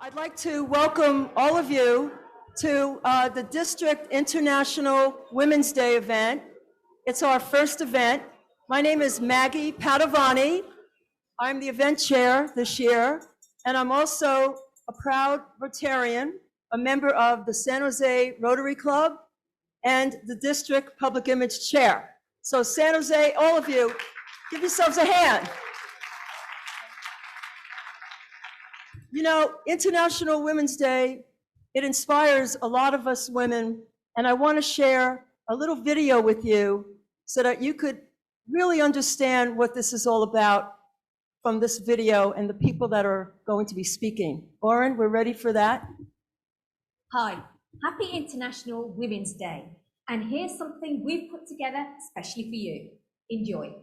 I'd like to welcome all of you to the District International Women's Day event. It's our first event. My name is Maggie Padavani. I'm the event chair this year, and I'm also a proud Rotarian, a member of the San Jose Rotary Club, and the District Public Image Chair. So San Jose, all of you, give yourselves a hand. You know, International Women's Day, it inspires a lot of us women, and I want to share a little video with you so that you could really understand what this is all about from this video and the people that are going to be speaking. Oren, we're ready for that? Hi, happy International Women's Day. And here's something we've put together especially for you. Enjoy.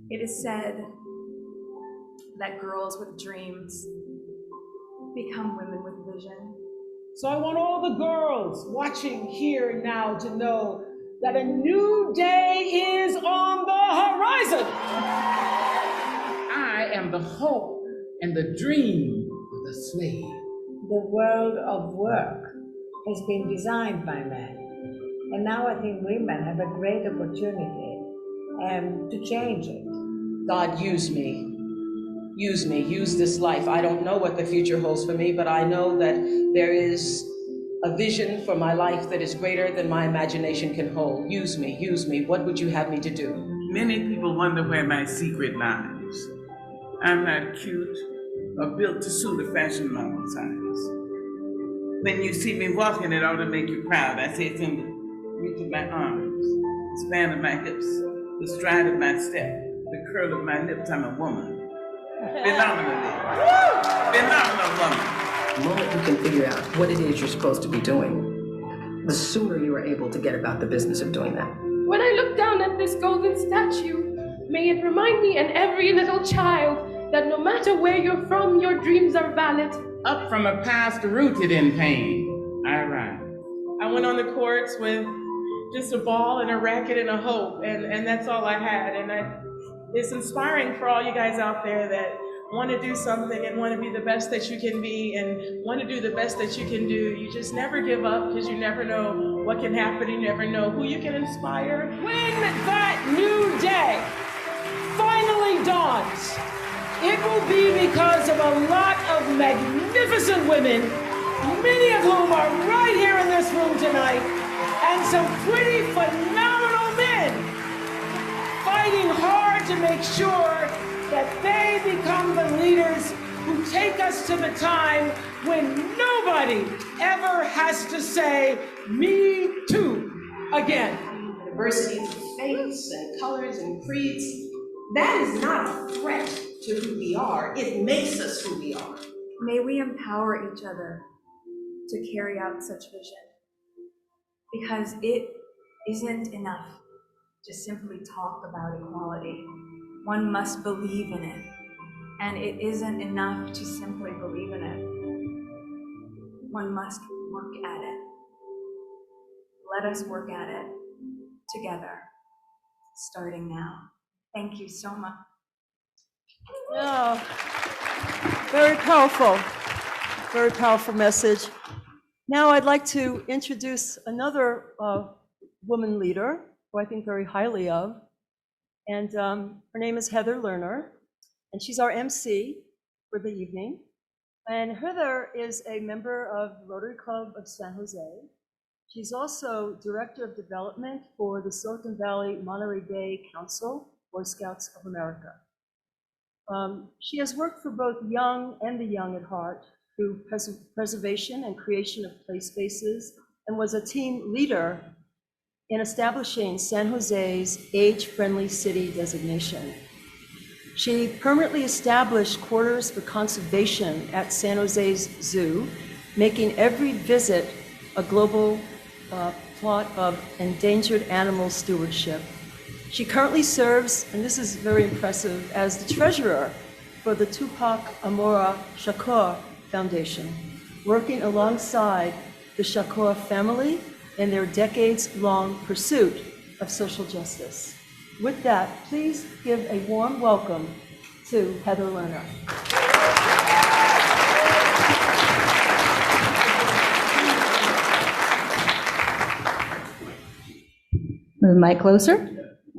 It is said that girls with dreams become women with vision. So I want all the girls watching here and now to know that a new day is on the horizon. I am the hope and the dream of the slave. The world of work has been designed by men. And now I think women have a great opportunity to change it. God, use me. Use me, use this life. I don't know what the future holds for me, but I know that there is a vision for my life that is greater than my imagination can hold. Use me, use me. What would you have me to do? Many people wonder where my secret lies. I'm not cute or built to suit a fashion model size. When you see me walking, it ought to make you proud. I say it's in the reach of my arms, the span of my hips, the stride of my step, the curl of my lips. I'm a woman. Phenomenal woman. The moment you can figure out what it is you're supposed to be doing, the sooner you are able to get about the business of doing that. When I look down at this golden statue, may it remind me and every little child that no matter where you're from, your dreams are valid. Up from a past rooted in pain, I rise. I went on the courts with just a ball and a racket and a hope, and that's all I had. And it's inspiring for all you guys out there that want to do something and want to be the best that you can be and want to do the best that you can do. You just never give up because you never know what can happen. You never know who you can inspire. When that new day finally dawns, it will be because of a lot of magnificent women, many of whom are right here in this room tonight, and some pretty phenomenal men fighting hard to make sure that they become the leaders who take us to the time when nobody ever has to say, me too, again. Diversity of faiths and colors and creeds, that is not a threat to who we are. It makes us who we are. May we empower each other to carry out such vision, because it isn't enough to simply talk about equality. One must believe in it, and it isn't enough to simply believe in it. One must work at it. Let us work at it together, starting now. Thank you so much. Oh, very powerful message. Now I'd like to introduce another woman leader who I think very highly of, and her name is Heather Lerner, and she's our MC for the evening. And Heather is a member of the Rotary Club of San Jose. She's also Director of Development for the Silicon Valley Monterey Bay Council, Boy Scouts of America. She has worked for both young and the young at heart through preservation and creation of play spaces, and was a team leader in establishing San Jose's age-friendly city designation. She permanently established quarters for conservation at San Jose's zoo, making every visit a global plot of endangered animal stewardship. She currently serves, and this is very impressive, as the treasurer for the Tupac Amora Shakur Foundation, working alongside the Shakur family in their decades-long pursuit of social justice. With that, please give a warm welcome to Heather Lerner. the mic closer.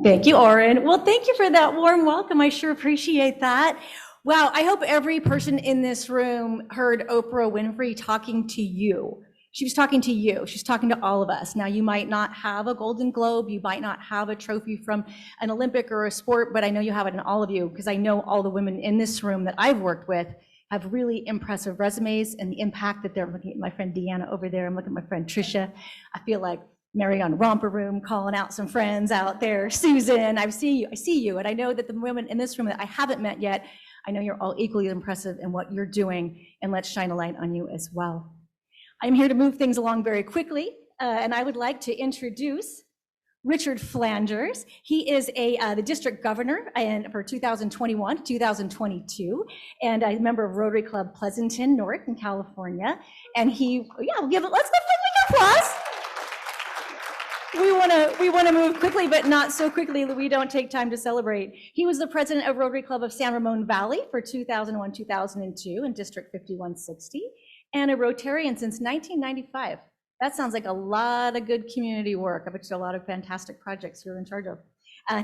Thank you, Oren. Well, thank you for that warm welcome. I sure appreciate that. Wow, I hope every person in this room heard Oprah Winfrey talking to you. She was talking to you. She's talking to all of us. Now, you might not have a Golden Globe. You might not have a trophy from an Olympic or a sport, but I know you have it in all of you because I know all the women in this room that I've worked with have really impressive resumes and the impact that they're looking at. My friend Deanna over there. I'm looking at my friend Trisha. I feel like Mary on Romper Room calling out some friends out there. Susan, I see you. And I know that the women in this room that I haven't met yet, I know you're all equally impressive in what you're doing, and let's shine a light on you as well. I'm here to move things along very quickly, and I would like to introduce Richard Flanders. He is the district governor for 2021 to 2022, and a member of Rotary Club Pleasanton North in California. And let's give applause. We want to move quickly, but not so quickly that we don't take time to celebrate. He was the president of Rotary Club of San Ramon Valley for 2001-2002 in District 5160, and a Rotarian since 1995. That sounds like a lot of good community work. I bet you a lot of fantastic projects you're in charge of.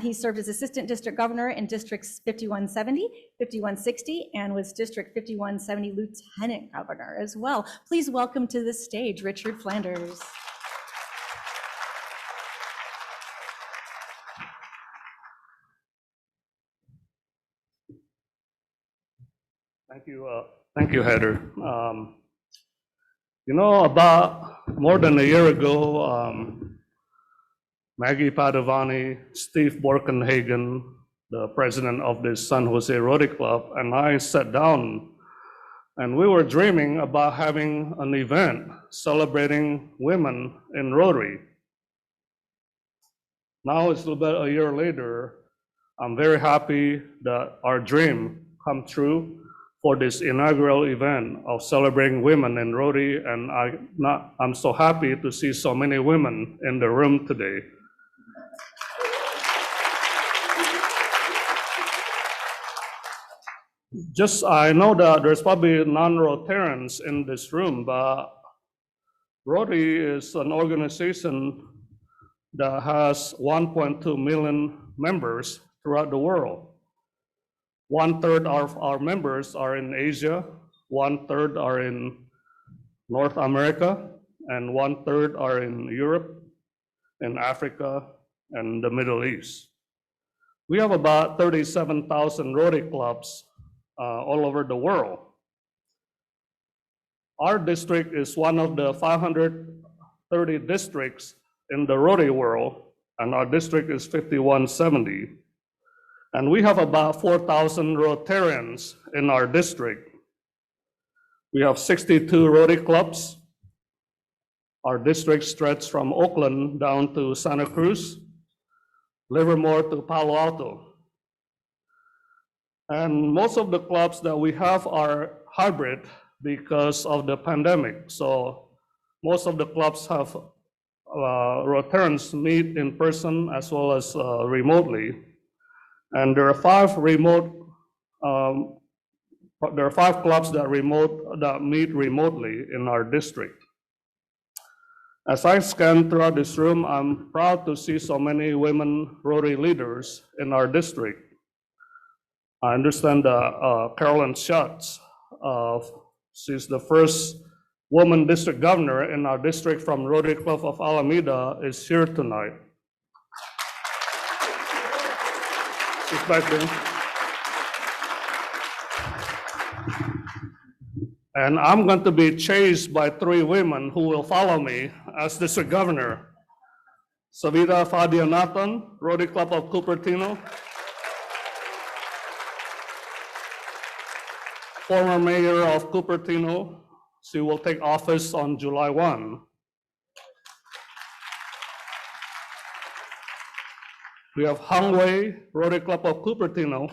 He served as assistant district governor in districts 5170, 5160, and was district 5170 lieutenant governor as well. Please welcome to the stage, Richard Flanders. Thank you, Heather. About more than a year ago, Maggie Padovani, Steve Borkenhagen, the president of the San Jose Rotary Club, and I sat down and we were dreaming about having an event celebrating women in Rotary. Now it's a little bit a year later. I'm very happy that our dream come true for this inaugural event of celebrating women in Rotary, and I'm so happy to see so many women in the room today. I know that there's probably non-Rotarians in this room, but Rotary is an organization that has 1.2 million members throughout the world. 1/3 of our members are in Asia, 1/3 are in North America, and 1/3 are in Europe, in Africa, and the Middle East. We have about 37,000 Rotary clubs all over the world. Our district is one of the 530 districts in the Rotary world, and our district is 5170. And we have about 4,000 Rotarians in our district. We have 62 Rotary clubs. Our district stretches from Oakland down to Santa Cruz, Livermore to Palo Alto. And most of the clubs that we have are hybrid because of the pandemic. So most of the clubs have Rotarians meet in person as well as remotely. And there are 5 clubs that meet remotely in our district. As I scan throughout this room, I'm proud to see so many women Rotary leaders in our district. I understand that Carolyn Schatz, she's the first woman district governor in our district from Rotary Club of Alameda, is here tonight. She's back there. And I'm going to be chased by 3 women who will follow me as district governor. Savita Fadianathan, Rotary Club of Cupertino. Former mayor of Cupertino. She will take office on July 1. We have Hang Wei, Rotary Club of Cupertino.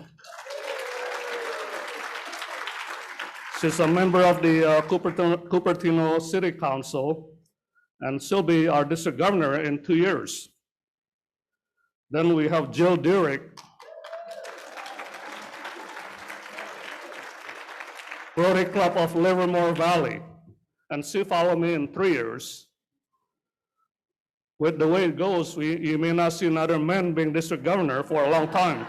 She's a member of the Cupertino City Council, and she'll be our district governor in 2 years. Then we have Jill Durick, Rotary Club of Livermore Valley, and she followed me in 3 years. with the way it goes, you may not see another man being district governor for a long time.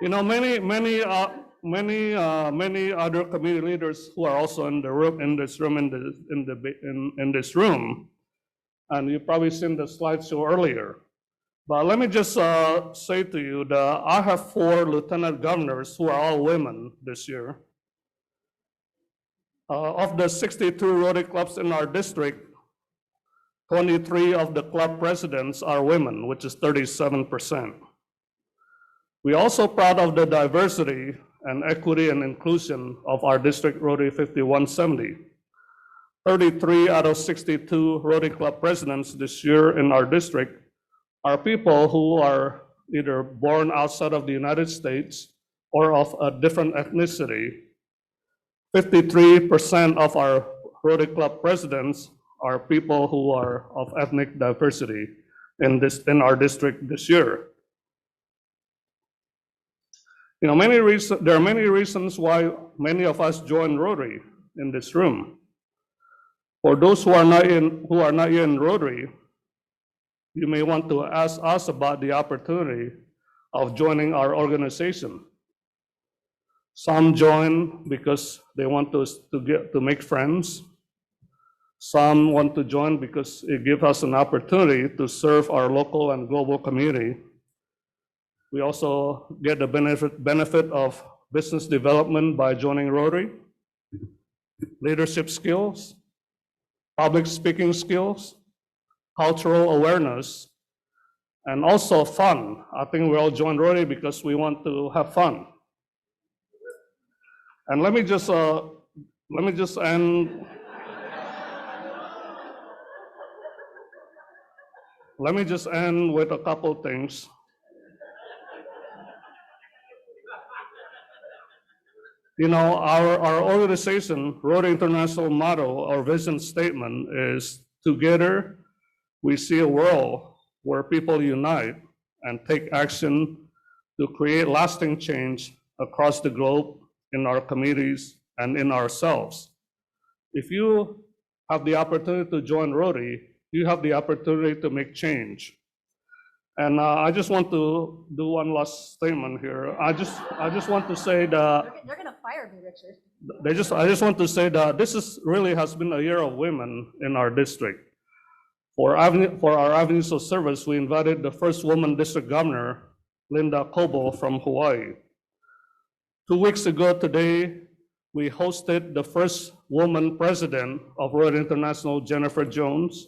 You know, many other community leaders who are also in the room, in this room, and you've probably seen the slideshow earlier. But let me just say to you that I have 4 lieutenant governors who are all women this year. Of the 62 Rotary clubs in our district, 23 of the club presidents are women, which is 37%. We're also proud of the diversity and equity and inclusion of our district Rotary 5170. 33 out of 62 Rotary Club presidents this year in our district are people who are either born outside of the United States or of a different ethnicity. 53% of our Rotary Club presidents are people who are of ethnic diversity in our district this year. You know, there are many reasons why many of us join Rotary in this room. For those who are not in Rotary, you may want to ask us about the opportunity of joining our organization. Some join because they want to make friends. Some want to join because it gives us an opportunity to serve our local and global community. We also get the benefit of business development by joining Rotary, leadership skills, public speaking skills, cultural awareness, and also fun. I think we all join Rotary because we want to have fun. And let me just end. Let me just end with a couple things. You know, our organization, Rotary International motto, our vision statement is, together we see a world where people unite and take action to create lasting change across the globe, in our communities, and in ourselves. If you have the opportunity to join Rotary, you have the opportunity to make change. And I just want to do one last statement here. I just want to say that They're gonna fire me, Richard. I just want to say that this really has been a year of women in our district. For our avenues of service, we invited the first woman district governor, Linda Cobo from Hawaii. 2 weeks ago today, we hosted the first woman president of Rotary International, Jennifer Jones.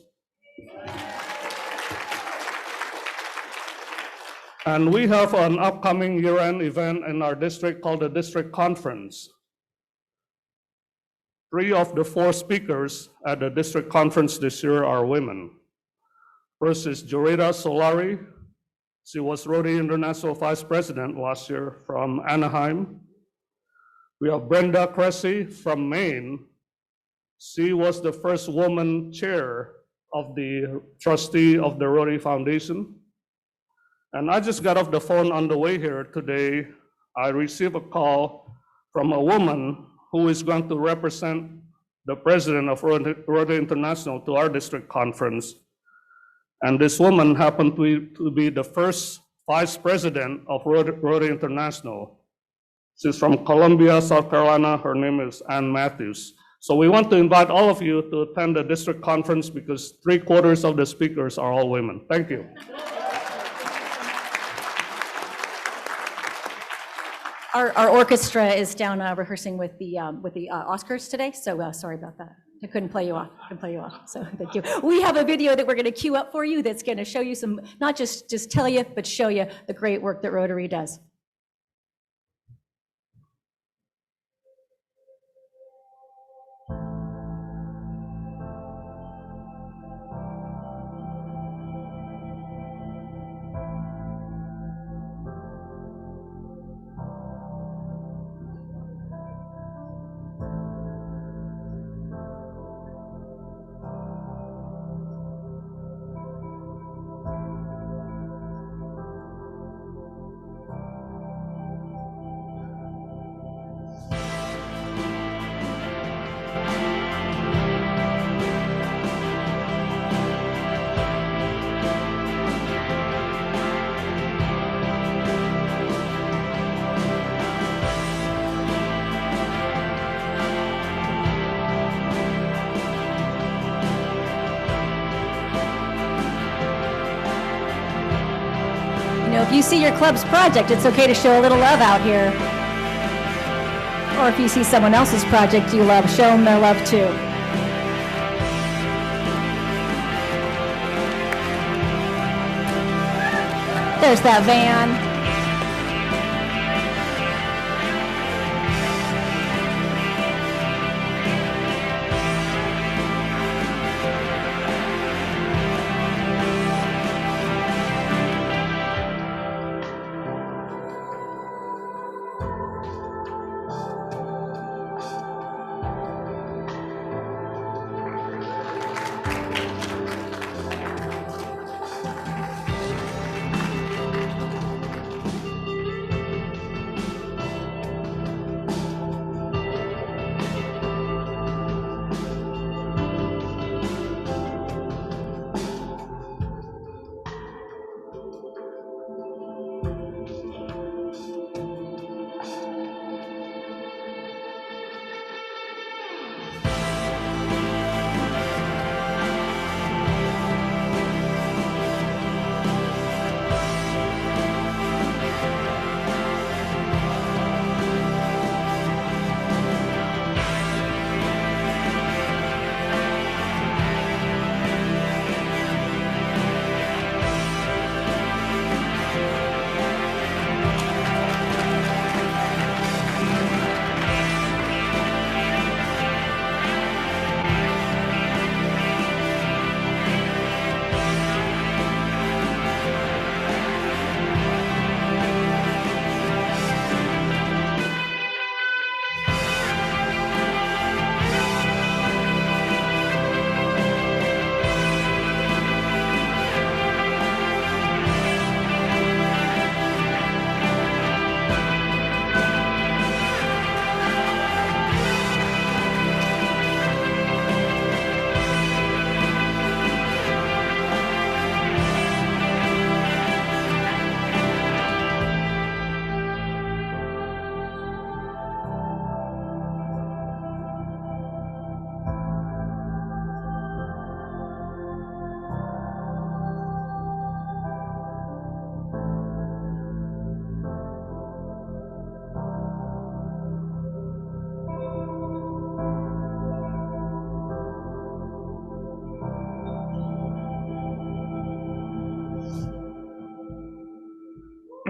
And we have an upcoming year-end event in our district called the District Conference. 3 of the 4 speakers at the district conference this year are women. First is Jorita Solari. She was Rotary International Vice President last year from Anaheim. We have Brenda Cressy from Maine. She was the first woman chair of the trustee of the Rotary Foundation. And I just got off the phone on the way here today. I received a call from a woman who is going to represent the president of Rotary International to our district conference. And this woman happened to be the first vice president of Rotary International. She's from Columbia, South Carolina. Her name is Ann Matthews. So we want to invite all of you to attend the district conference because 3/4 of the speakers are all women. Thank you. Our orchestra is down rehearsing with the Oscars today, so sorry about that. I couldn't play you off. So thank you. We have a video that we're going to queue up for you that's going to show you some, not just tell you, but show you the great work that Rotary does. know, if you see your club's project, it's okay to show a little love out here. Or if you see someone else's project you love, show them their love too. There's that van.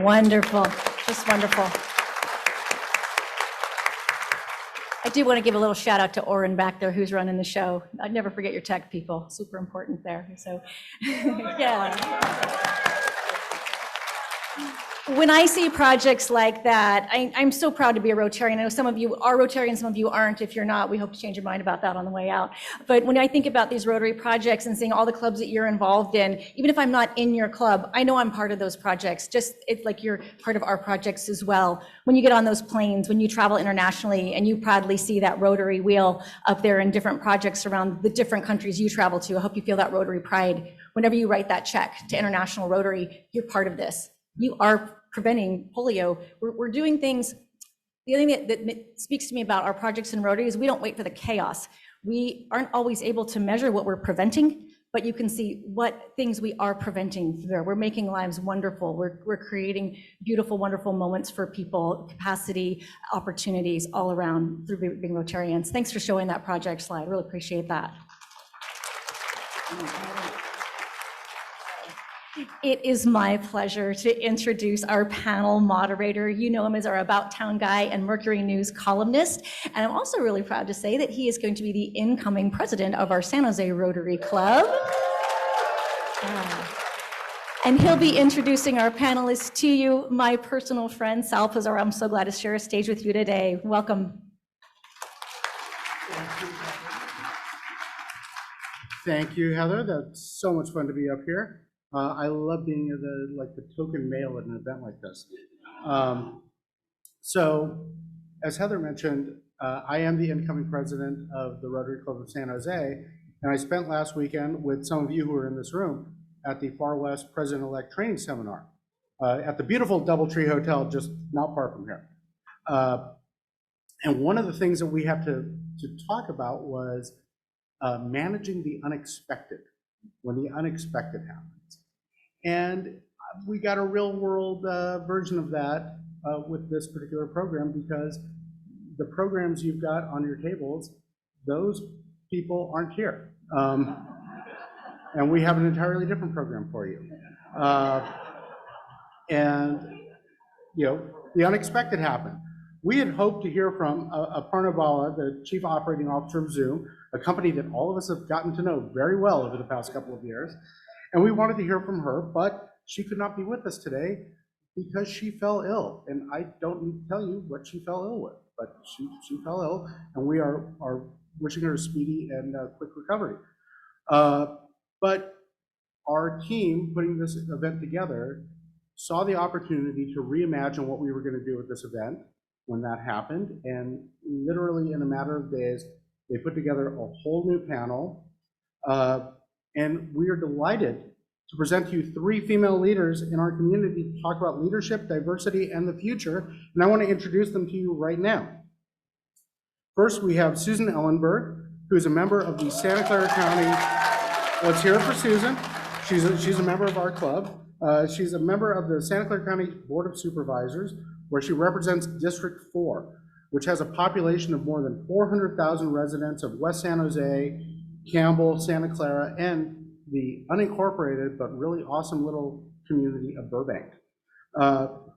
Wonderful, just wonderful. I do want to give a little shout out to Oren back there who's running the show. I'd never forget your tech people, super important there. So, yeah. When I see projects like that, I'm so proud to be a Rotarian. I know some of you are Rotarians, some of you aren't. If you're not, we hope to change your mind about that on the way out. But when I think about these Rotary projects and seeing all the clubs that you're involved in, even if I'm not in your club, I know I'm part of those projects. Just it's like you're part of our projects as well. When you get on those planes, when you travel internationally and you proudly see that Rotary wheel up there in different projects around the different countries you travel to, I hope you feel that Rotary pride. Whenever you write that check to International Rotary, you're part of this. You are preventing polio. We're doing things. The other thing that speaks to me about our projects in Rotary is we don't wait for the chaos. We aren't always able to measure what we're preventing, but you can see what things we are preventing there. We're making lives wonderful. We're creating beautiful, wonderful moments for people, capacity, opportunities all around through being Rotarians. Thanks for showing that project slide. Really appreciate that. It is my pleasure to introduce our panel moderator. You know him as our About Town guy and Mercury News columnist. And I'm also really proud to say that he is going to be the incoming president of our San Jose Rotary Club. And he'll be introducing our panelists to you, my personal friend, Sal Pizarro. I'm so glad to share a stage with you today. Welcome. Thank you, Heather. That's so much fun to be up here. I love being the token male at an event like this. So, as Heather mentioned, I am the incoming president of the Rotary Club of San Jose, and I spent last weekend with some of you who are in this room at the Far West President-elect Training Seminar at the beautiful Doubletree Hotel, just not far from here. And one of the things that we have to talk about was managing the unexpected, when the unexpected happens. And we got a real world version of that with this particular program, because the programs you've got on your tables, those people aren't here. And we have an entirely different program for you. And, you know, the unexpected happened. We had hoped to hear from Aparna Bala, the Chief Operating Officer of Zoom, a company that all of us have gotten to know very well over the past couple of years. And we wanted to hear from her, but she could not be with us today because she fell ill. And I don't need to tell you what she fell ill with, but she fell ill, and we are wishing her a speedy and quick recovery. But our team putting this event together saw the opportunity to reimagine what we were going to do with this event when that happened, and literally in a matter of days, they put together a whole new panel, and we are delighted to present to you 3 female leaders in our community to talk about leadership, diversity, and the future, and I want to introduce them to you right now. First, we have Susan Ellenberg, who is a member of the Santa Clara County. Let's hear it for Susan. She's a member of our club. She's a member of the Santa Clara County Board of Supervisors, where she represents District 4, which has a population of more than 400,000 residents of West San Jose, Campbell, Santa Clara, and the unincorporated but really awesome little community of Burbank.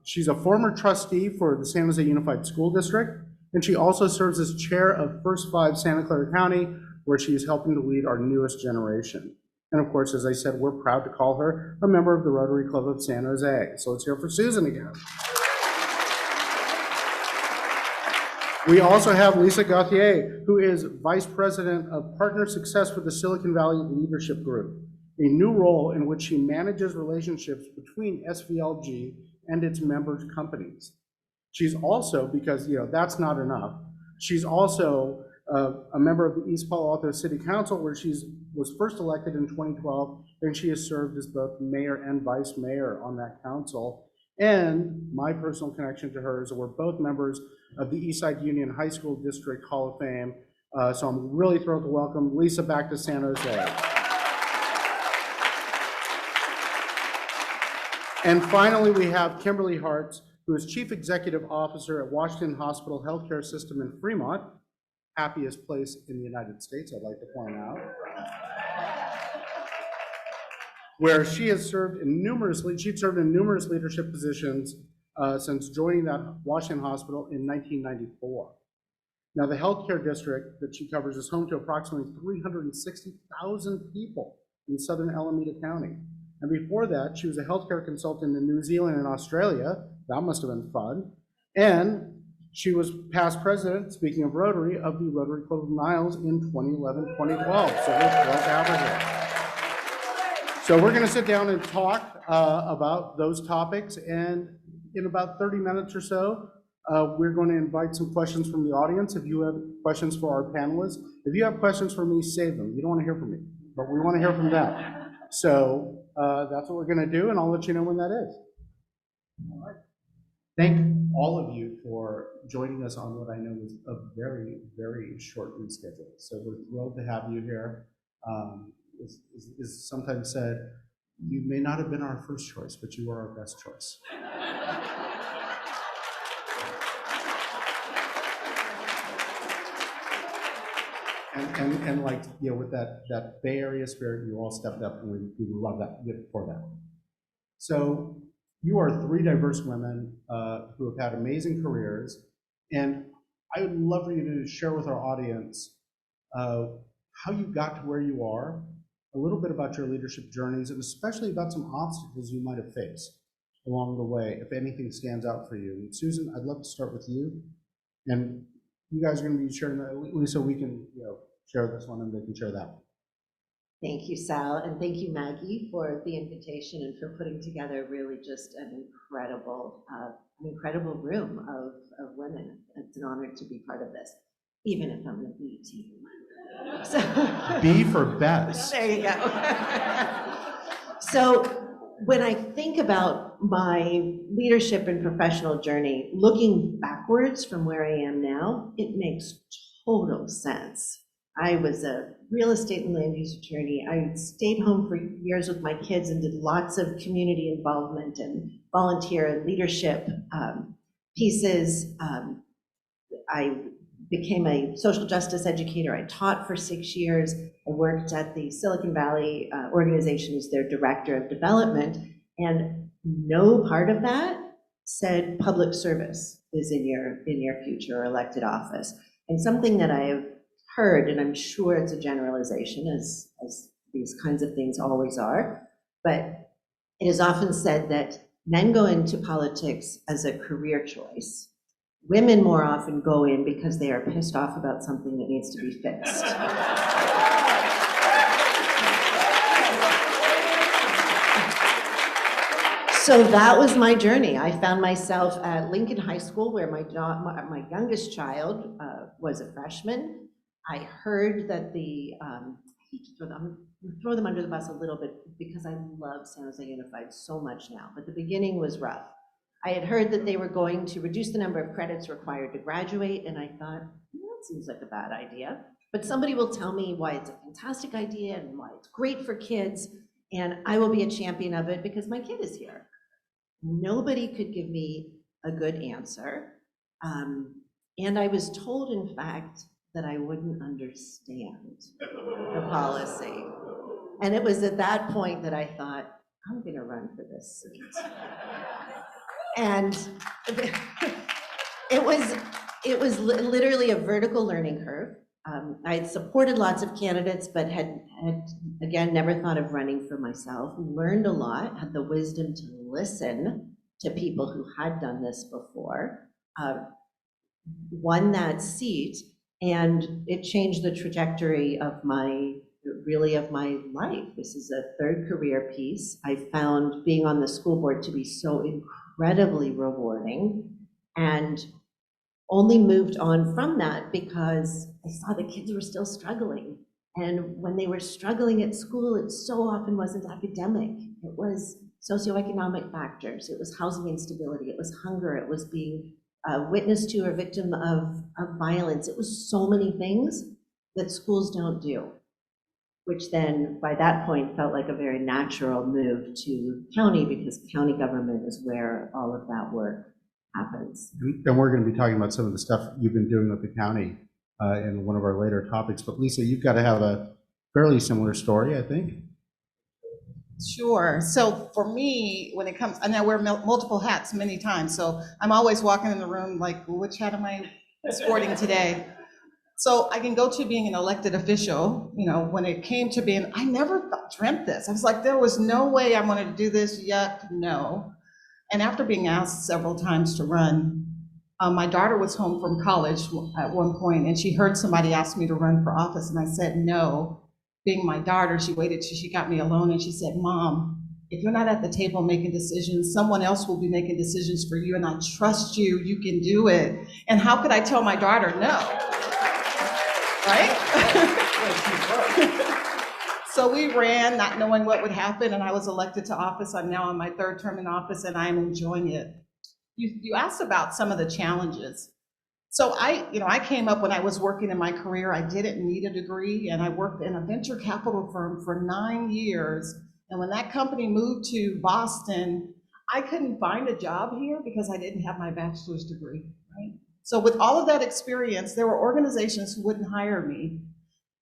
She's a former trustee for the San Jose Unified School District, and she also serves as chair of First 5 Santa Clara County, where she is helping to lead our newest generation. And of course, as I said, we're proud to call her a member of the Rotary Club of San Jose. So let's hear it for Susan again. We also have Lisa Gauthier, who is Vice President of Partner Success with the Silicon Valley Leadership Group, a new role in which she manages relationships between SVLG and its member companies. She's also, because that's not enough, she's also a member of the East Palo Alto City Council, where she was first elected in 2012, and she has served as both mayor and vice mayor on that council. And my personal connection to her is that we're both members of the Eastside Union High School District Hall of Fame. So I'm really thrilled to welcome Lisa back to San Jose. And finally, we have Kimberly Hartz, who is Chief Executive Officer at Washington Hospital Healthcare System in Fremont, happiest place in the United States, I'd like to point out, where she has served in numerous leadership positions since joining that Washington Hospital in 1994. Now, the healthcare district that she covers is home to approximately 360,000 people in southern Alameda County. And before that, she was a healthcare consultant in New Zealand and Australia. That must have been fun. And she was past president, speaking of Rotary, of the Rotary Club of Niles in 2011-2012. So we're thrilled to have her here. So we're going to sit down and talk about those topics. And in about 30 minutes or so, we're going to invite some questions from the audience. If you have questions for our panelists, if you have questions for me, save them. You don't want to hear from me, but we want to hear from them. So that's what we're going to do, and I'll let you know when that is. All right. Thank all of you for joining us on what I know is a very, very shortened schedule. So we're thrilled to have you here. As sometimes said, you may not have been our first choice, but you are our best choice. And like, with that Bay Area spirit, you all stepped up, and we love that for that. So you are 3 diverse women who have had amazing careers, and I would love for you to share with our audience how you got to where you are, a little bit about your leadership journeys, and especially about some obstacles you might have faced along the way, if anything stands out for you. And Susan, I'd love to start with you, and you guys are going to be sharing that. Lisa, we can share this one, and they can share that one. Thank you, Sal, and thank you, Maggie, for the invitation and for putting together really just an incredible room of women. It's an honor to be part of this, even if I'm the B team. So, B for best. There you go. So when I think about my leadership and professional journey, looking backwards from where I am now, it makes total sense. I was a real estate and land use attorney. I stayed home for years with my kids and did lots of community involvement and volunteer and leadership pieces. I became a social justice educator. I taught for 6 years. I worked at the Silicon Valley organization as their director of development, and no part of that said public service is in your future or elected office. And something that I have heard, and I'm sure it's a generalization, as these kinds of things always are, but it is often said that men go into politics as a career choice. Women more often go in because they are pissed off about something that needs to be fixed. So that was my journey. I found myself at Lincoln High School, where my youngest child was a freshman. I heard that I hate to throw them under the bus a little bit because I love San Jose Unified so much now, but the beginning was rough. I had heard that they were going to reduce the number of credits required to graduate, and I thought, that seems like a bad idea. But somebody will tell me why it's a fantastic idea and why it's great for kids, and I will be a champion of it because my kid is here. Nobody could give me a good answer. And I was told, in fact, that I wouldn't understand the policy. And it was at that point that I thought, I'm gonna run for this seat. And it was literally a vertical learning curve. I had supported lots of candidates, but had again, never thought of running for myself. Learned a lot, had the wisdom to listen to people who had done this before, won that seat, and it changed the trajectory of my life. This is a third career piece. I found being on the school board to be so incredibly rewarding, and only moved on from that because I saw the kids were still struggling. And when they were struggling at school, it so often wasn't academic. It was socioeconomic factors. It was housing instability. It was hunger. It was being a witness to or victim of violence. It was so many things that schools don't do, which then by that point felt like a very natural move to county, because county government is where all of that work happens. And we're going to be talking about some of the stuff you've been doing with the county in one of our later topics. But Lisa, you've got to have a fairly similar story, I think. Sure. So for me, when it comes, and I wear multiple hats many times, so I'm always walking in the room like, which hat am I sporting today? So I can go to being an elected official, when it came to being, I never dreamt this. I was like, there was no way I wanted to do this, yuck, no. And after being asked several times to run, my daughter was home from college at one point, and she heard somebody ask me to run for office, and I said no. Being my daughter, she waited till she got me alone, and she said, Mom, if you're not at the table making decisions, someone else will be making decisions for you, and I trust you, you can do it. And how could I tell my daughter no? Right? So we ran, not knowing what would happen, and I was elected to office. I'm now on my third term in office, and I'm enjoying it. You asked about some of the challenges. So I came up when I was working in my career, I didn't need a degree, and I worked in a venture capital firm for 9 years. And when that company moved to Boston, I couldn't find a job here because I didn't have my bachelor's degree, right? So with all of that experience, there were organizations who wouldn't hire me.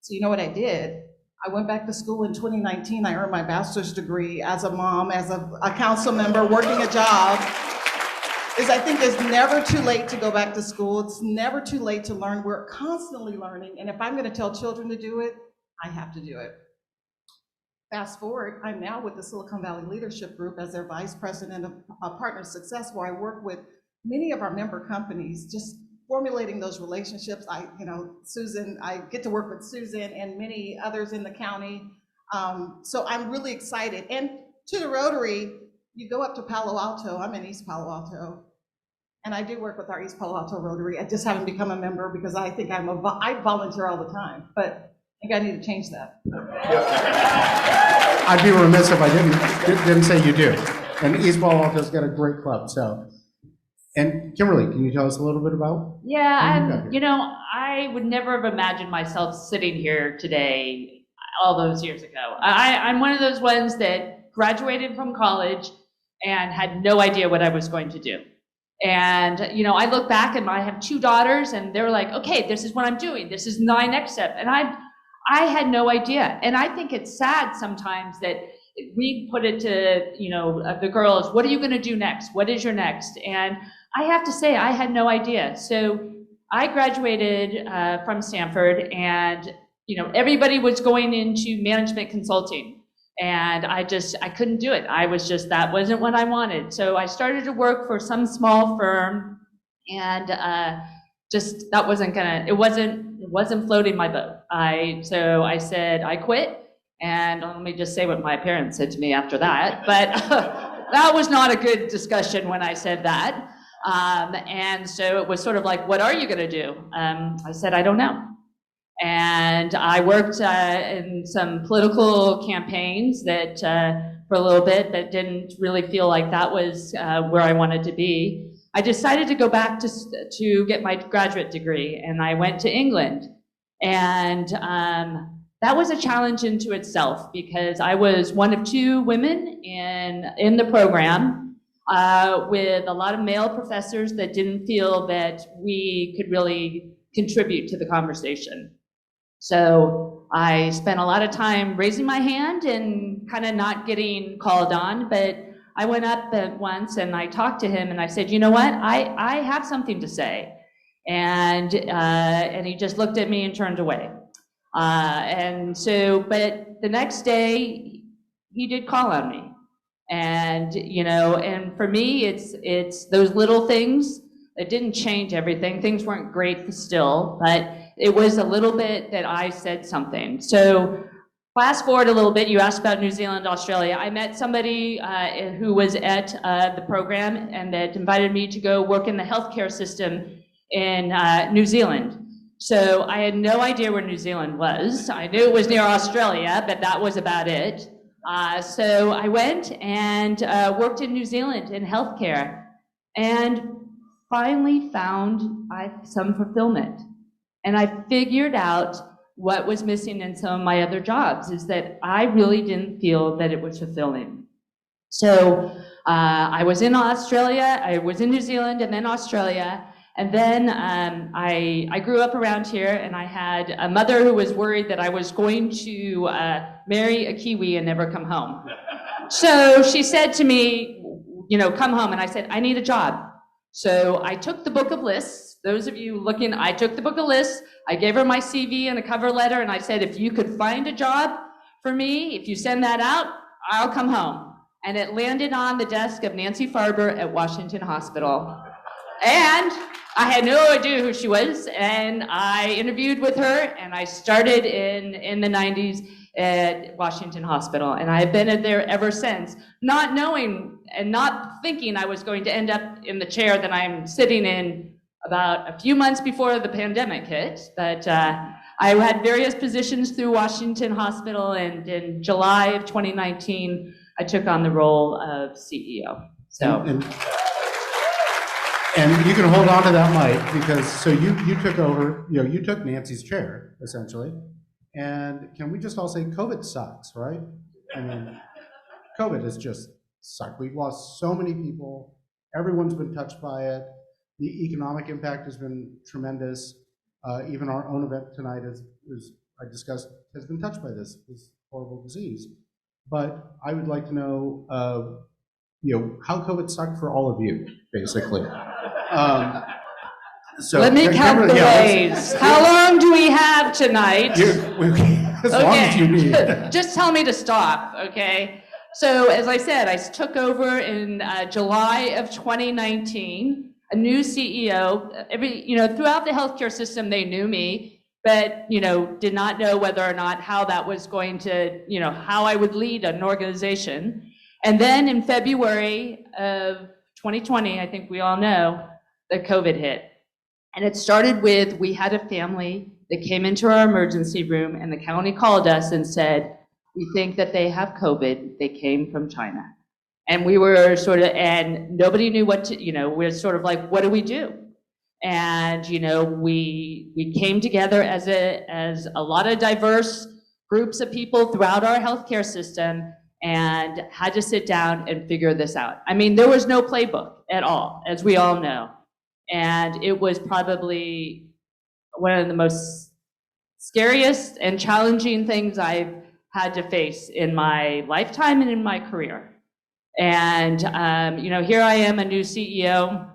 So you know what I did? I went back to school in 2019. I earned my bachelor's degree as a mom, as a council member, working a job. I think it's never too late to go back to school. It's never too late to learn. We're constantly learning. And if I'm going to tell children to do it, I have to do it. Fast forward, I'm now with the Silicon Valley Leadership Group as their vice president of partner success, where I work with many of our member companies, just formulating those relationships. Susan, I get to work with Susan and many others in the county. So I'm really excited. And to the Rotary, you go up to Palo Alto. I'm in East Palo Alto, and I do work with our East Palo Alto Rotary. I just haven't become a member because I think I volunteer all the time, but I think I need to change that. I'd be remiss if I didn't say you do. And East Palo Alto's got a great club. So And Kimberly, can you tell us a little bit about? Yeah, you know, I would never have imagined myself sitting here today all those years ago. I'm one of those ones that graduated from college and had no idea what I was going to do. And, you know, I look back and I have 2 daughters and they're like, okay, this is what I'm doing. This is my next step. And I had no idea. And I think it's sad sometimes that we put it to, you know, the girls, what are you going to do next? What is your next? And I have to say, I had no idea. So I graduated from Stanford and, you know, everybody was going into management consulting. And I couldn't do it. That wasn't what I wanted. So I started to work for some small firm and that wasn't gonna, it wasn't floating my boat. So I said, I quit. And let me just say what my parents said to me after that. But that was not a good discussion when I said that. And so it was sort of like, what are you gonna do? I said, I don't know. And I worked in some political campaigns that for a little bit, but didn't really feel like that was where I wanted to be. I decided to go back to get my graduate degree, and I went to England. And that was a challenge into itself because I was one of 2 women in the program with a lot of male professors that didn't feel that we could really contribute to the conversation. So I spent a lot of time raising my hand and kind of not getting called on, but I went up at once and I talked to him and I said, you know what, I have something to say. And he just looked at me and turned away. But the next day he did call on me. And, you know, and for me, it's those little things. It didn't change everything. Things weren't great still, but it was a little bit that I said something. So fast forward a little bit, you asked about New Zealand, Australia. I met somebody who was at the program and that invited me to go work in the healthcare system in New Zealand. So I had no idea where New Zealand was. I knew it was near Australia, but that was about it. So I went and worked in New Zealand in healthcare and finally found some fulfillment. And I figured out what was missing in some of my other jobs is that I really didn't feel that it was fulfilling. So I was in Australia, I was in New Zealand and then Australia. And then I grew up around here and I had a mother who was worried that I was going to marry a Kiwi and never come home. So she said to me, you know, come home. And I said, I need a job. So I took the book of lists. Those of you looking, I took the book of lists. I gave her my CV and a cover letter. And I said, if you could find a job for me, if you send that out, I'll come home. And it landed on the desk of Nancy Farber at Washington Hospital. And I had no idea who she was, and I interviewed with her, and I started in the 90s at Washington Hospital, and I've been there ever since, not knowing and not thinking I was going to end up in the chair that I'm sitting in about a few months before the pandemic hit. But I had various positions through Washington Hospital, and in July of 2019, I took on the role of CEO. So. And you can hold on to that mic because, so you took over, you know, you took Nancy's chair, essentially. And can we just all say COVID sucks, right? I mean, COVID has just sucked. We've lost so many people. Everyone's been touched by it. The economic impact has been tremendous. Even our own event tonight, as I discussed, has been touched by this horrible disease. But I would like to know, you know, how COVID sucked for all of you, basically. So let me count the ways. How long do we have tonight? As long as you need. Just tell me to stop, okay? So as I said, I took over in July of 2019, a new CEO. Throughout the healthcare system, they knew me, but, did not know whether or not how that was going to, how I would lead an organization. And then in February of 2020, I think we all know, the COVID hit. And it started with, we had a family that came into our emergency room and the county called us and said, we think that they have COVID. They came from China. And we were sort of, and nobody knew what to, we're sort of like, what do we do? And, we came together as a lot of diverse groups of people throughout our healthcare system and had to sit down and figure this out. I mean, there was no playbook at all, as we all know. And it was probably one of the most scariest and challenging things I've had to face in my lifetime and in my career. And, here I am, a new CEO.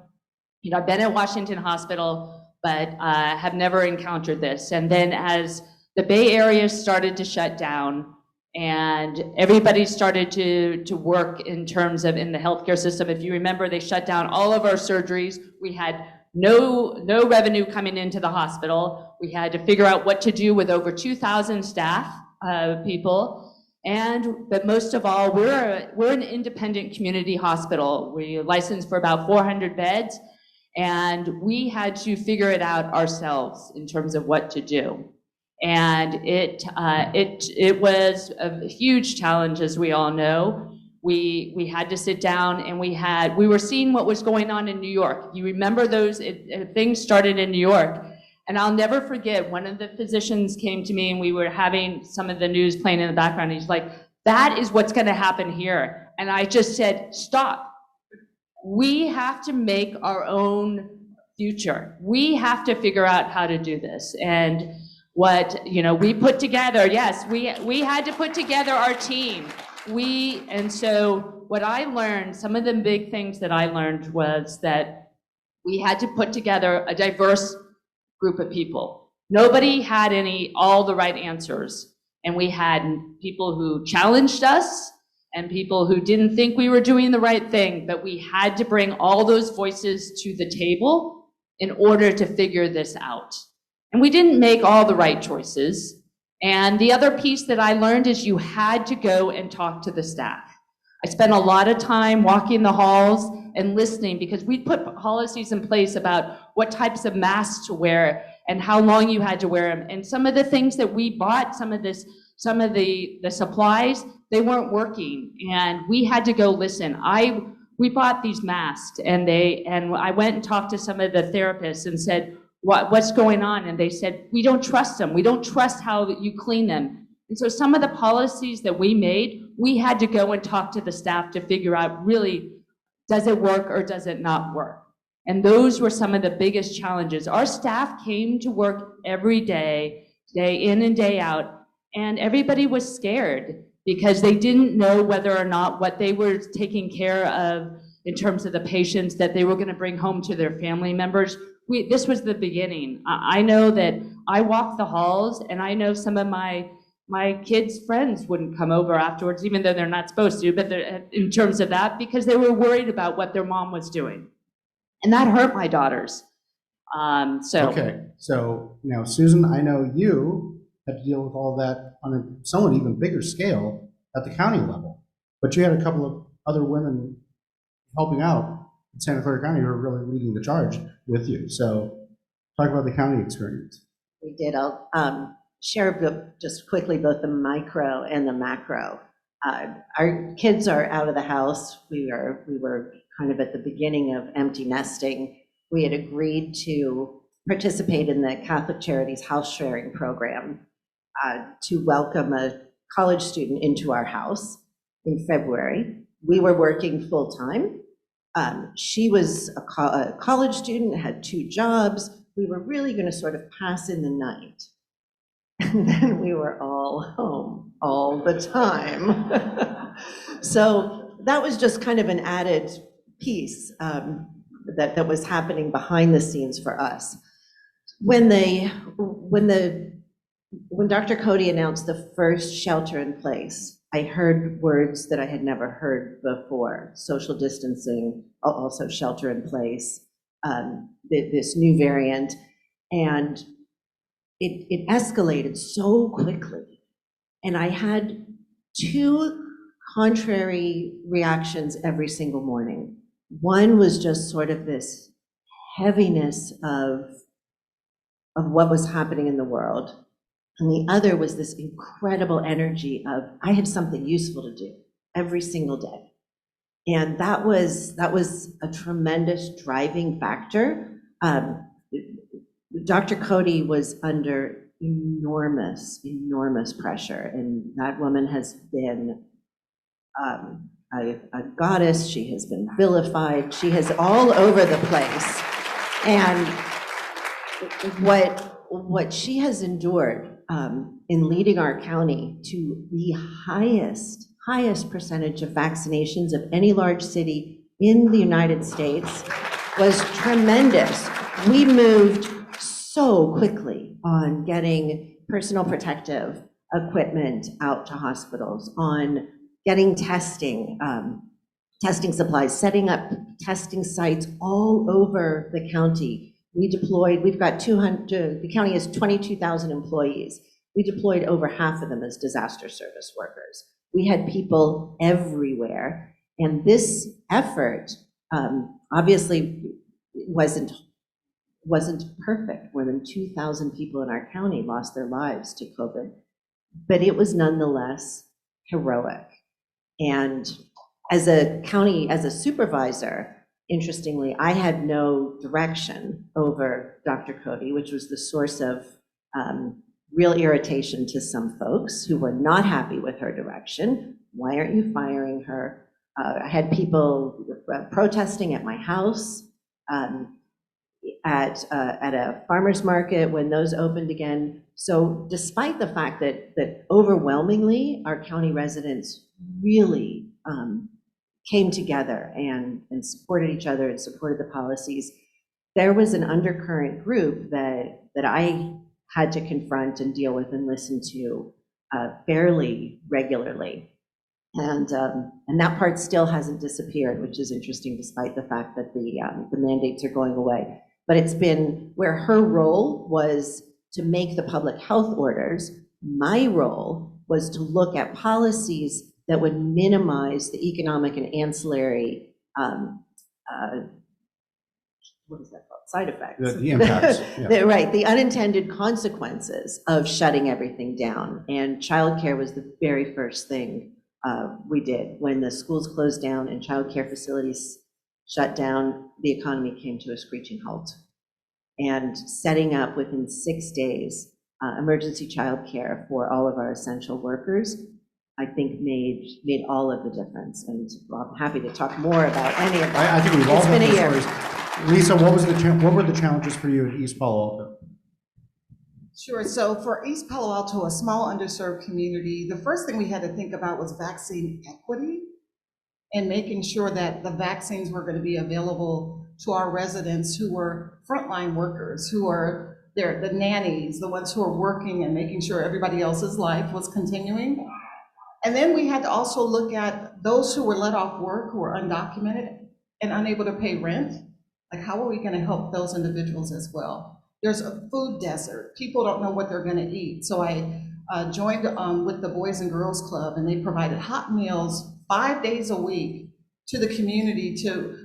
I've been at Washington Hospital, but have never encountered this. And then as the Bay Area started to shut down and everybody started to work in terms of in the healthcare system, if you remember, they shut down all of our surgeries. We had no revenue coming into the hospital. We had to figure out what to do with over 2,000 staff people. But most of all, we're an independent community hospital. We're licensed for about 400 beds, and we had to figure it out ourselves in terms of what to do. And it was a huge challenge, as we all know. We had to sit down and we were seeing what was going on in New York. You remember those things started in New York. And I'll never forget, one of the physicians came to me and we were having some of the news playing in the background. He's like, that is what's gonna happen here. And I just said, stop. We have to make our own future. We have to figure out how to do this. And what, we put together, yes, we had to put together our team. And so what I learned, some of the big things that I learned was that we had to put together a diverse group of people. Nobody had all the right answers. And we had people who challenged us and people who didn't think we were doing the right thing, but we had to bring all those voices to the table in order to figure this out. And we didn't make all the right choices. And the other piece that I learned is you had to go and talk to the staff. I spent a lot of time walking the halls and listening because we put policies in place about what types of masks to wear and how long you had to wear them. And some of the things that we bought, some of the supplies, they weren't working. And we had to go listen. We bought these masks and I went and talked to some of the therapists and said, what's going on? And they said, we don't trust them. We don't trust how you clean them. And so some of the policies that we made, we had to go and talk to the staff to figure out really, does it work or does it not work? And those were some of the biggest challenges. Our staff came to work every day, day in and day out, and everybody was scared because they didn't know whether or not what they were taking care of in terms of the patients that they were going to bring home to their family members. This was the beginning. I know that I walked the halls, and I know some of my kids' friends wouldn't come over afterwards, even though they're not supposed to, but in terms of that, because they were worried about what their mom was doing. And that hurt my daughters. Okay, so now, Susan, I know you had to deal with all that on a somewhat even bigger scale at the county level, but you had a couple of other women helping out in Santa Clara County who are really leading the charge with you. So talk about the county experience. We did. I'll share just quickly both the micro and the macro. Our kids are out of the house. We were kind of at the beginning of empty nesting. We had agreed to participate in the Catholic Charities house sharing program to welcome a college student into our house in February. We were working full time. She was a college student, had 2 jobs. We were really going to sort of pass in the night. And then we were all home all the time. So that was just kind of an added piece that was happening behind the scenes for us. When Dr. Cody announced the first shelter in place, I heard words that I had never heard before: social distancing, also shelter in place, this new variant, and it escalated so quickly. And I had 2 contrary reactions every single morning. One was just sort of this heaviness of what was happening in the world. And the other was this incredible energy of, I had something useful to do every single day. And that was a tremendous driving factor. Dr. Cody was under enormous pressure, and that woman has been a goddess. She has been vilified. She has all over the place. And what she has endured in leading our county to the highest percentage of vaccinations of any large city in the United States was tremendous. We moved so quickly on getting personal protective equipment out to hospitals, on getting testing supplies, setting up testing sites all over the county. We've got 200, the county has 22,000 employees. We deployed over half of them as disaster service workers. We had people everywhere. And this effort obviously wasn't perfect. More than 2,000 people in our county lost their lives to COVID, but it was nonetheless heroic. And as a supervisor, interestingly, I had no direction over Dr. Cody, which was the source of real irritation to some folks who were not happy with her direction. Why aren't you firing her? I had people protesting at my house, at a farmer's market when those opened again. So despite the fact that overwhelmingly our county residents really came together and supported each other and supported the policies, there was an undercurrent group that I had to confront and deal with and listen to fairly regularly. And that part still hasn't disappeared, which is interesting despite the fact that the mandates are going away. But it's been where her role was to make the public health orders. My role was to look at policies that would minimize the economic and ancillary, what is that called? Side effects. The impacts. Yeah. Right, the unintended consequences of shutting everything down. And childcare was the very first thing we did. When the schools closed down and childcare facilities shut down, the economy came to a screeching halt. And setting up within 6 days emergency childcare for all of our essential workers, I think made all of the difference. And well, I'm happy to talk more about any of that. I think we've all heard been a year. stories. Lisa, what were the challenges for you in East Palo Alto? Sure. So for East Palo Alto, a small underserved community, the first thing we had to think about was vaccine equity and making sure that the vaccines were going to be available to our residents who were frontline workers, who are the nannies, the ones who are working and making sure everybody else's life was continuing. And then we had to also look at those who were let off work, who were undocumented and unable to pay rent. Like, how are we going to help those individuals as well? There's a food desert. People don't know what they're going to eat. So I joined with the Boys and Girls Club, and they provided hot meals 5 days a week to the community,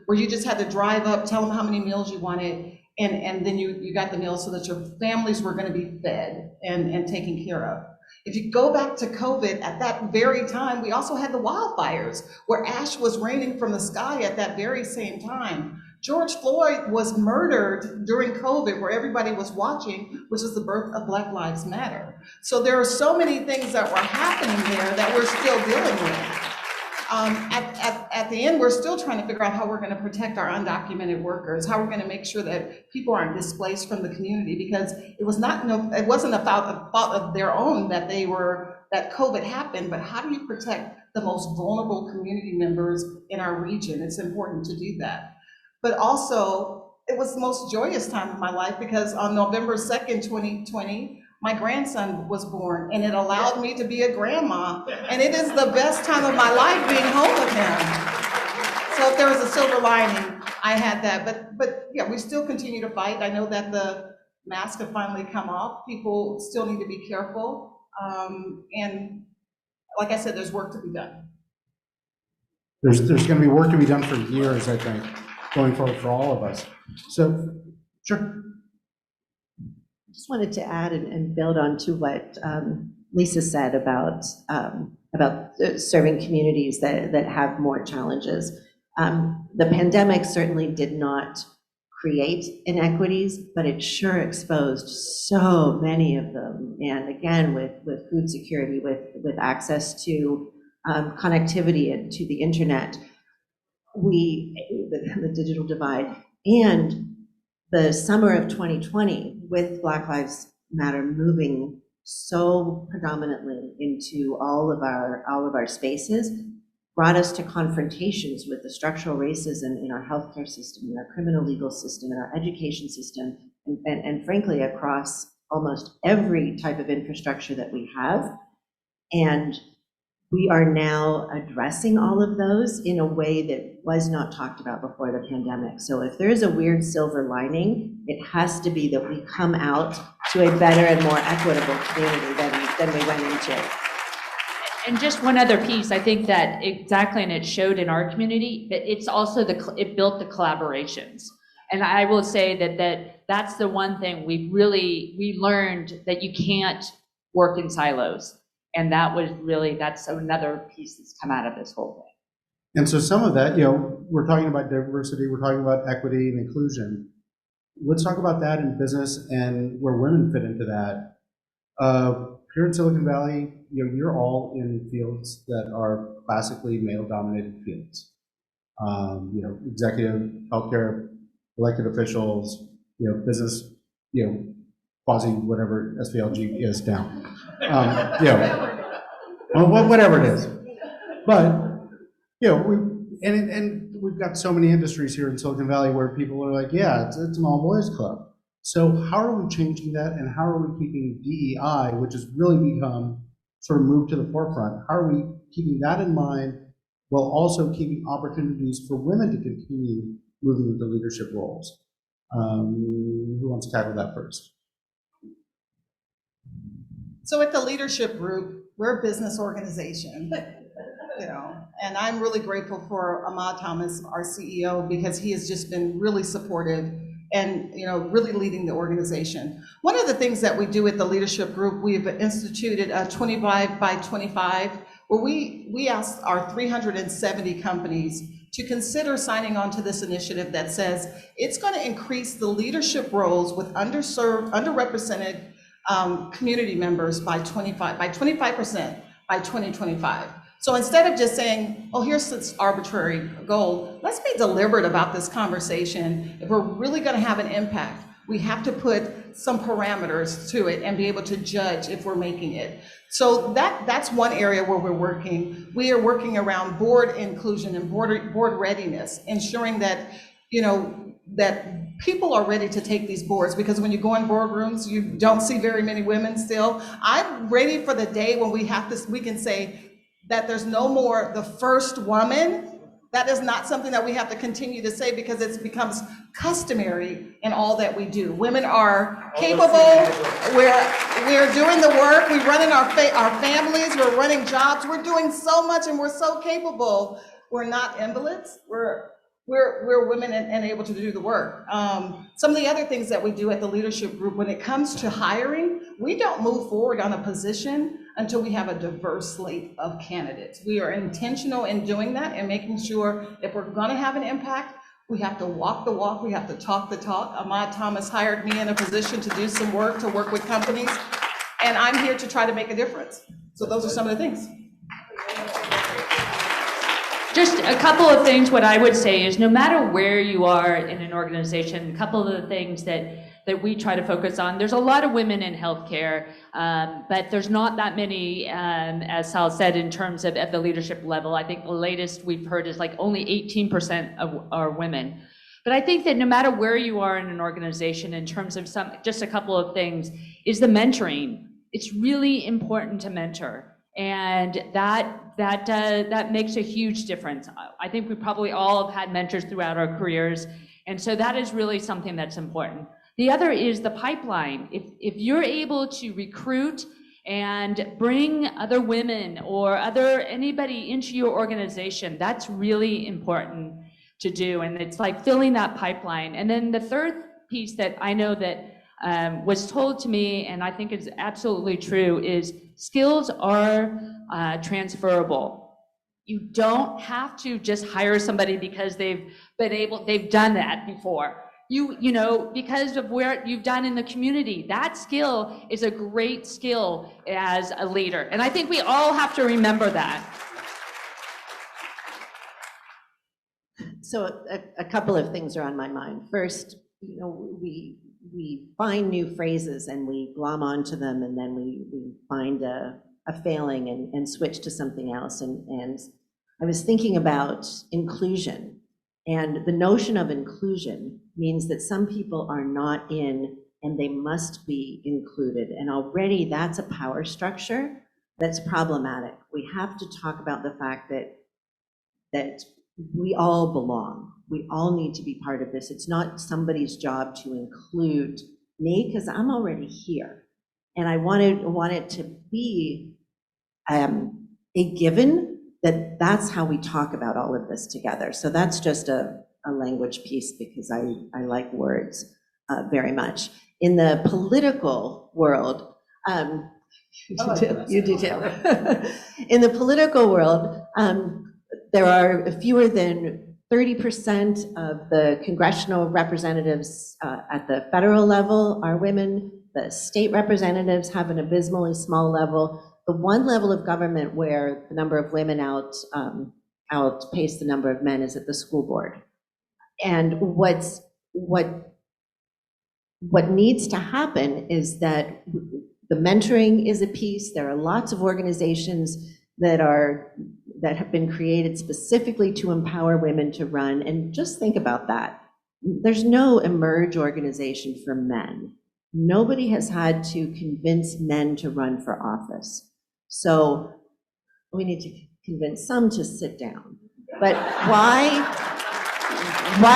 where you just had to drive up, tell them how many meals you wanted, and then you got the meals so that your families were going to be fed and taken care of. If you go back to COVID, at that very time, we also had the wildfires, where ash was raining from the sky at that very same time. George Floyd was murdered during COVID, where everybody was watching, which is the birth of Black Lives Matter. So there are so many things that were happening there that we're still dealing with. At the end, we're still trying to figure out how we're going to protect our undocumented workers, how we're going to make sure that people aren't displaced from the community, because it wasn't a fault of their own that COVID happened, but how do you protect the most vulnerable community members in our region? It's important to do that. But also, it was the most joyous time of my life, because on November 2nd, 2020, my grandson was born, and it allowed me to be a grandma. And it is the best time of my life being home with him. So if there was a silver lining, I had that. But yeah, we still continue to fight. I know that the masks have finally come off. People still need to be careful. And like I said, there's work to be done. There's going to be work to be done for years, I think, going forward for all of us. So, sure. I just wanted to add and build on to what Lisa said about serving communities that have more challenges. The pandemic certainly did not create inequities, but it sure exposed so many of them. And again, with food security, with access to connectivity and to the internet, the digital divide, and the summer of 2020, with Black Lives Matter moving so predominantly into all of our spaces, brought us to confrontations with the structural racism in our healthcare system, in our criminal legal system, in our education system, and frankly, across almost every type of infrastructure that we have. And we are now addressing all of those in a way that was not talked about before the pandemic. So if there is a weird silver lining, it has to be that we come out to a better and more equitable community than we went into. And just one other piece, I think that exactly, and it showed in our community, but it's also it built the collaborations. And I will say that's the one thing we learned, that you can't work in silos. And that's another piece that's come out of this whole thing. And so some of that, we're talking about diversity, we're talking about equity and inclusion. Let's talk about that in business and where women fit into that. Here in Silicon Valley, you're all in fields that are classically male-dominated fields. Executive, healthcare, elected officials, business, quasi whatever SVLG is down. Whatever it is. But we've got so many industries here in Silicon Valley where people are like, yeah, it's an all boys club. So how are we changing that, and how are we keeping DEI, which has really become sort of moved to the forefront, how are we keeping that in mind while also keeping opportunities for women to continue moving into leadership roles? Who wants to tackle that first? So at the leadership group, we're a business organization, and I'm really grateful for Ahmad Thomas, our CEO, because he has just been really supportive and really leading the organization. One of the things that we do at the leadership group, we've instituted a 25 by 25, where we asked our 370 companies to consider signing on to this initiative that says it's going to increase the leadership roles with underserved, underrepresented community members by 25% by 2025. So instead of just saying, oh, here's this arbitrary goal, let's be deliberate about this conversation. If we're really going to have an impact, we have to put some parameters to it and be able to judge if we're making it. So that's one area where we're working. We are working around board inclusion and board readiness, ensuring that, that people are ready to take these boards, because when you go in boardrooms, you don't see very many women still. I'm ready for the day when we can say that there's no more the first woman. That is not something that we have to continue to say, because it becomes customary in all that we do. Women are capable, we're doing the work, we're running our families, we're running jobs, we're doing so much, and we're so capable. We're not invalids, we're women and able to do the work. Some of the other things that we do at the leadership group, when it comes to hiring, we don't move forward on a position until we have a diverse slate of candidates. We are intentional in doing that and making sure if we're gonna have an impact, we have to walk the walk, we have to talk the talk. Ahmad Thomas hired me in a position to do some work, to work with companies, and I'm here to try to make a difference. So those are some of the things. Just a couple of things. What I would say is, no matter where you are in an organization, a couple of the things that we try to focus on, there's a lot of women in healthcare, but there's not that many, as Sal said, in terms of at the leadership level. I think the latest we've heard is like only 18% are women. But I think that no matter where you are in an organization, in terms of just a couple of things, is the mentoring. It's really important to mentor. And that makes a huge difference. I think we probably all have had mentors throughout our careers, and so that is really something that's important. The other is the pipeline. If you're able to recruit and bring other women or anybody into your organization, that's really important to do, and it's like filling that pipeline. And then the third piece that I know that was told to me, and I think is absolutely true, is skills are transferable. You don't have to just hire somebody because they've done that before. You know, because of where you've done in the community, that skill is a great skill as a leader. And I think we all have to remember that. So a couple of things are on my mind. First, you know, we find new phrases and we glom onto them, and then we find a failing and switch to something else. And I was thinking about inclusion, and the notion of inclusion means that some people are not in and they must be included. And already that's a power structure that's problematic. We have to talk about the fact that we all belong. We all need to be part of this. It's not somebody's job to include me because I'm already here. And I want it to be a given that's how we talk about all of this together. So that's just a language piece because I like words very much. In the political world, you detail. In the political world, there are fewer than 30% of the congressional representatives at the federal level are women. The state representatives have an abysmally small level. The one level of government where the number of women outpace the number of men is at the school board. And what needs to happen is that the mentoring is a piece. There are lots of organizations that have been created specifically to empower women to run. And just think about that. There's no Emerge organization for men. Nobody has had to convince men to run for office. So we need to convince some to sit down. But why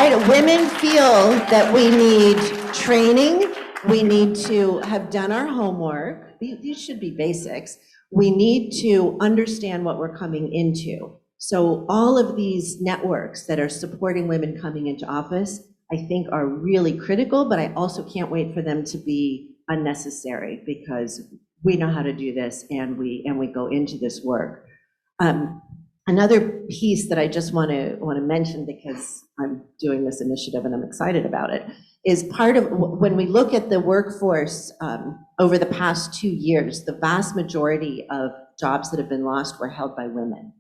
do women feel that we need training? We need to have done our homework. These should be basics. We need to understand what we're coming into. So all of these networks that are supporting women coming into office, I think are really critical, but I also can't wait for them to be unnecessary because we know how to do this and we go into this work. Another piece that I just want to mention because I'm doing this initiative and I'm excited about it is part of when we look at the workforce over the past 2 years, the vast majority of jobs that have been lost were held by women.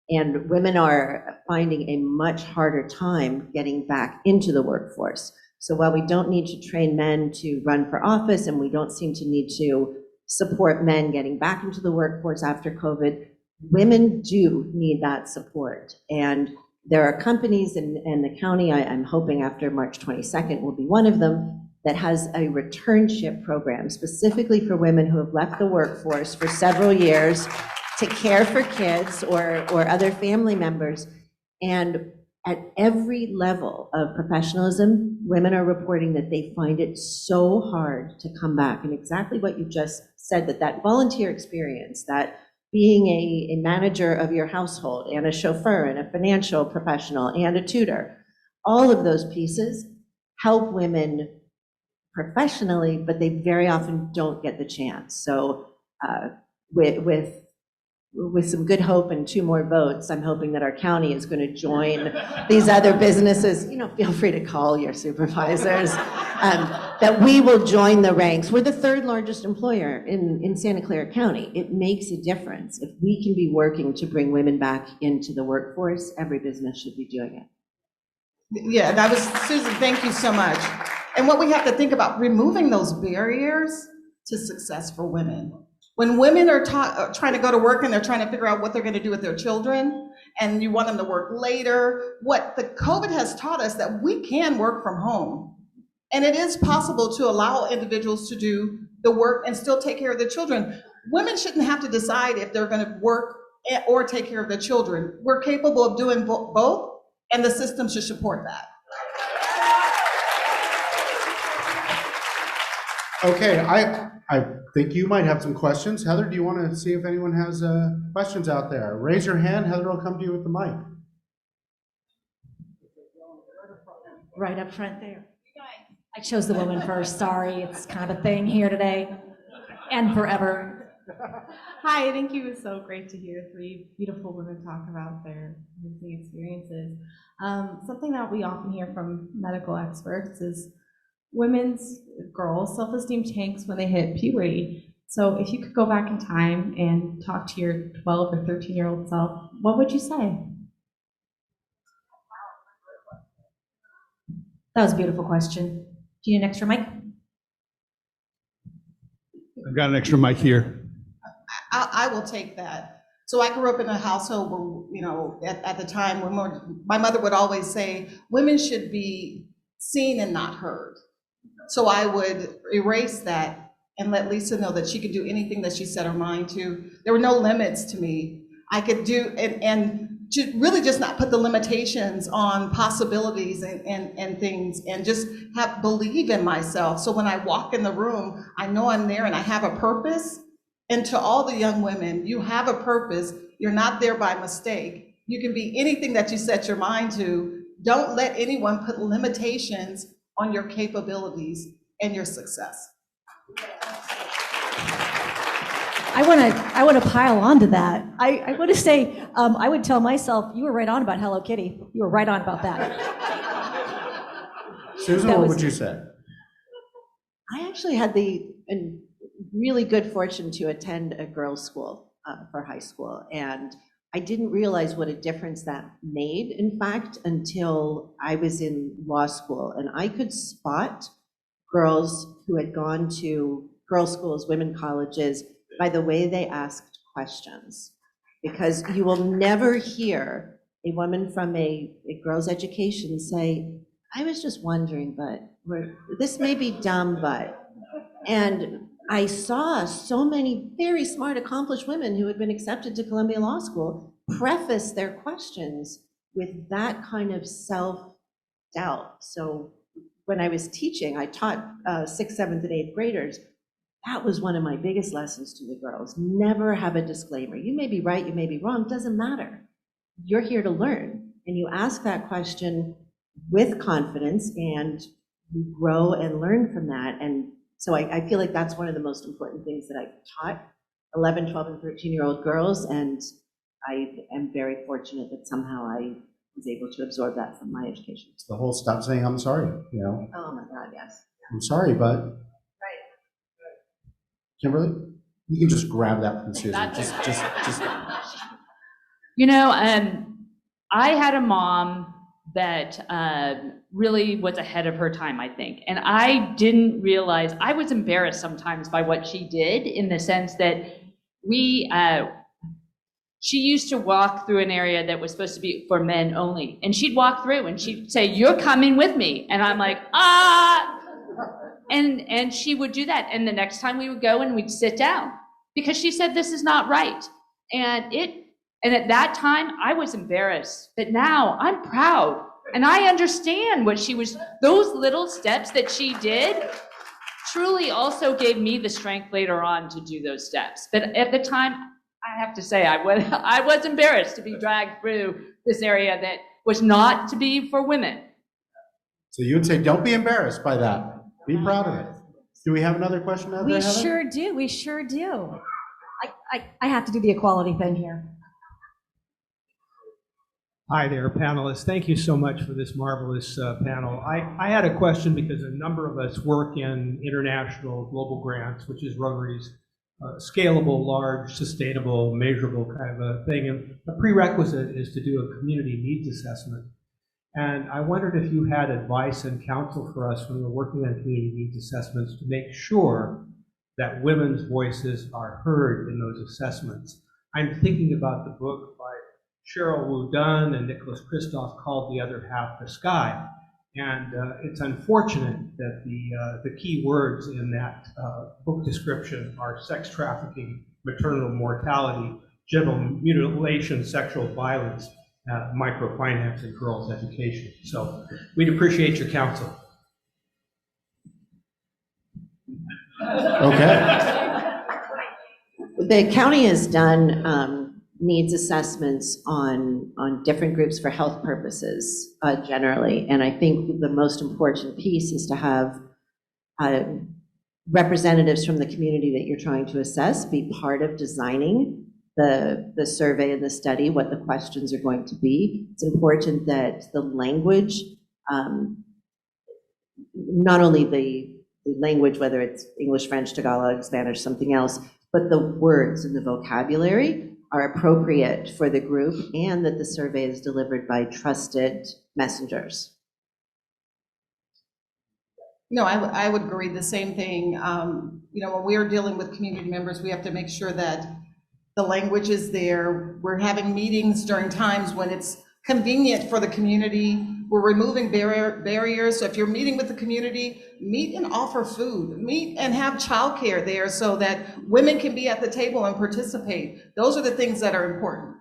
And women are finding a much harder time getting back into the workforce. So while we don't need to train men to run for office and we don't seem to need to support men getting back into the workforce after COVID, women do need that support. And there are companies in the county, I'm hoping after March 22nd will be one of them, that has a returnship program specifically for women who have left the workforce for several years to care for kids or other family members. And at every level of professionalism, women are reporting that they find it so hard to come back. And exactly what you just said, that volunteer experience, that being a manager of your household and a chauffeur and a financial professional and a tutor, all of those pieces help women professionally, but they very often don't get the chance. So with some good hope and 2 more votes, I'm hoping that our county is going to join these other businesses. You know, feel free to call your supervisors. That we will join the ranks. We're the 3rd largest employer in Santa Clara County. It makes a difference. If we can be working to bring women back into the workforce, every business should be doing it. Yeah, that was, Susan, thank you so much. And what we have to think about, removing those barriers to success for women. When women are trying to go to work and they're trying to figure out what they're going to do with their children, and you want them to work later, what the COVID has taught us that we can work from home. And it is possible to allow individuals to do the work and still take care of their children. Women shouldn't have to decide if they're going to work or take care of their children. We're capable of doing both, and the system should support that. Okay, I think you might have some questions. Heather, do you want to see if anyone has questions out there? Raise your hand. Heather will come to you with the mic. Right up front there. I chose the woman first, sorry, it's kind of a thing here today and forever. Hi, I think it was so great to hear three beautiful women talk about their amazing experiences. Something that we often hear from medical experts is girls' self-esteem tanks when they hit puberty. So if you could go back in time and talk to your 12 or 13-year-old self, what would you say? That was a beautiful question. Do you need an extra mic? I've got an extra mic here. I will take that. So I grew up in a household where, you know, at the time when my mother would always say, women should be seen and not heard. So I would erase that and let Lisa know that she could do anything that she set her mind to. There were no limits to me. I could do, and to really just not put the limitations on possibilities and things, and just believe in myself. So when I walk in the room, I know I'm there and I have a purpose. And to all the young women, you have a purpose. You're not there by mistake. You can be anything that you set your mind to. Don't let anyone put limitations on your capabilities and your success. I want to pile on to that. I want to say, I would tell myself, you were right on about Hello Kitty. You were right on about that. Susan, what would you say? I actually had the really good fortune to attend a girls' school for high school, and I didn't realize what a difference that made, in fact, until I was in law school, and I could spot girls who had gone to girls' schools, women colleges, by the way they asked questions. Because you will never hear a woman from a girls' education say, I was just wondering, but this may be dumb, but, and I saw so many very smart, accomplished women who had been accepted to Columbia Law School preface their questions with that kind of self-doubt. So when I was teaching, I taught 6th, 7th, and 8th graders. That was one of my biggest lessons to the girls. Never have a disclaimer. You may be right, you may be wrong, doesn't matter. You're here to learn, and you ask that question with confidence, and you grow and learn from that. And so I feel like that's one of the most important things that I've taught 11, 12, and 13-year-old girls, and I am very fortunate that somehow I was able to absorb that from my education. It's the whole stop saying I'm sorry, you know? Oh my God, yes. I'm sorry, but. Kimberly, you can just grab that from Susan. Just. You know, I had a mom that really was ahead of her time, I think. And I didn't realize, I was embarrassed sometimes by what she did, in the sense that she used to walk through an area that was supposed to be for men only. And she'd walk through and she'd say, you're coming with me. And I'm like, And she would do that. And the next time we would go and we'd sit down, because she said, this is not right. And at that time, I was embarrassed. But now I'm proud. And I understand what those little steps that she did truly also gave me the strength later on to do those steps. But at the time, I have to say, I was embarrassed to be dragged through this area that was not to be for women. So you would say, don't be embarrassed by that. Be proud of it. Do we have another question out there, We Heather? sure do. We sure do. I have to do the equality thing here. Hi there, panelists. Thank you so much for this marvelous panel. I had a question because a number of us work in international global grants, which is Rotary's scalable, large, sustainable, measurable kind of a thing. And a prerequisite is to do a community needs assessment. And I wondered if you had advice and counsel for us when we're working on community needs assessments to make sure that women's voices are heard in those assessments. I'm thinking about the book by Cheryl Wu Dunn and Nicholas Kristof called The Other Half the Sky. And it's unfortunate that the key words in that book description are sex trafficking, maternal mortality, genital mutilation, sexual violence, microfinance, and girls' education. So we'd appreciate your counsel. Okay. The county has done needs assessments on different groups for health purposes generally, and I think the most important piece is to have representatives from the community that you're trying to assess be part of designing the survey and the study, what the questions are going to be. It's important that the language, not only the language, whether it's English, French, Tagalog, Spanish, something else, but the words and the vocabulary are appropriate for the group, and that the survey is delivered by trusted messengers. No, I would agree the same thing. When we're dealing with community members, we have to make sure that the language is there. We're having meetings during times when it's convenient for the community. We're removing barriers. So if you're meeting with the community, meet and offer food. Meet and have childcare there so that women can be at the table and participate. Those are the things that are important.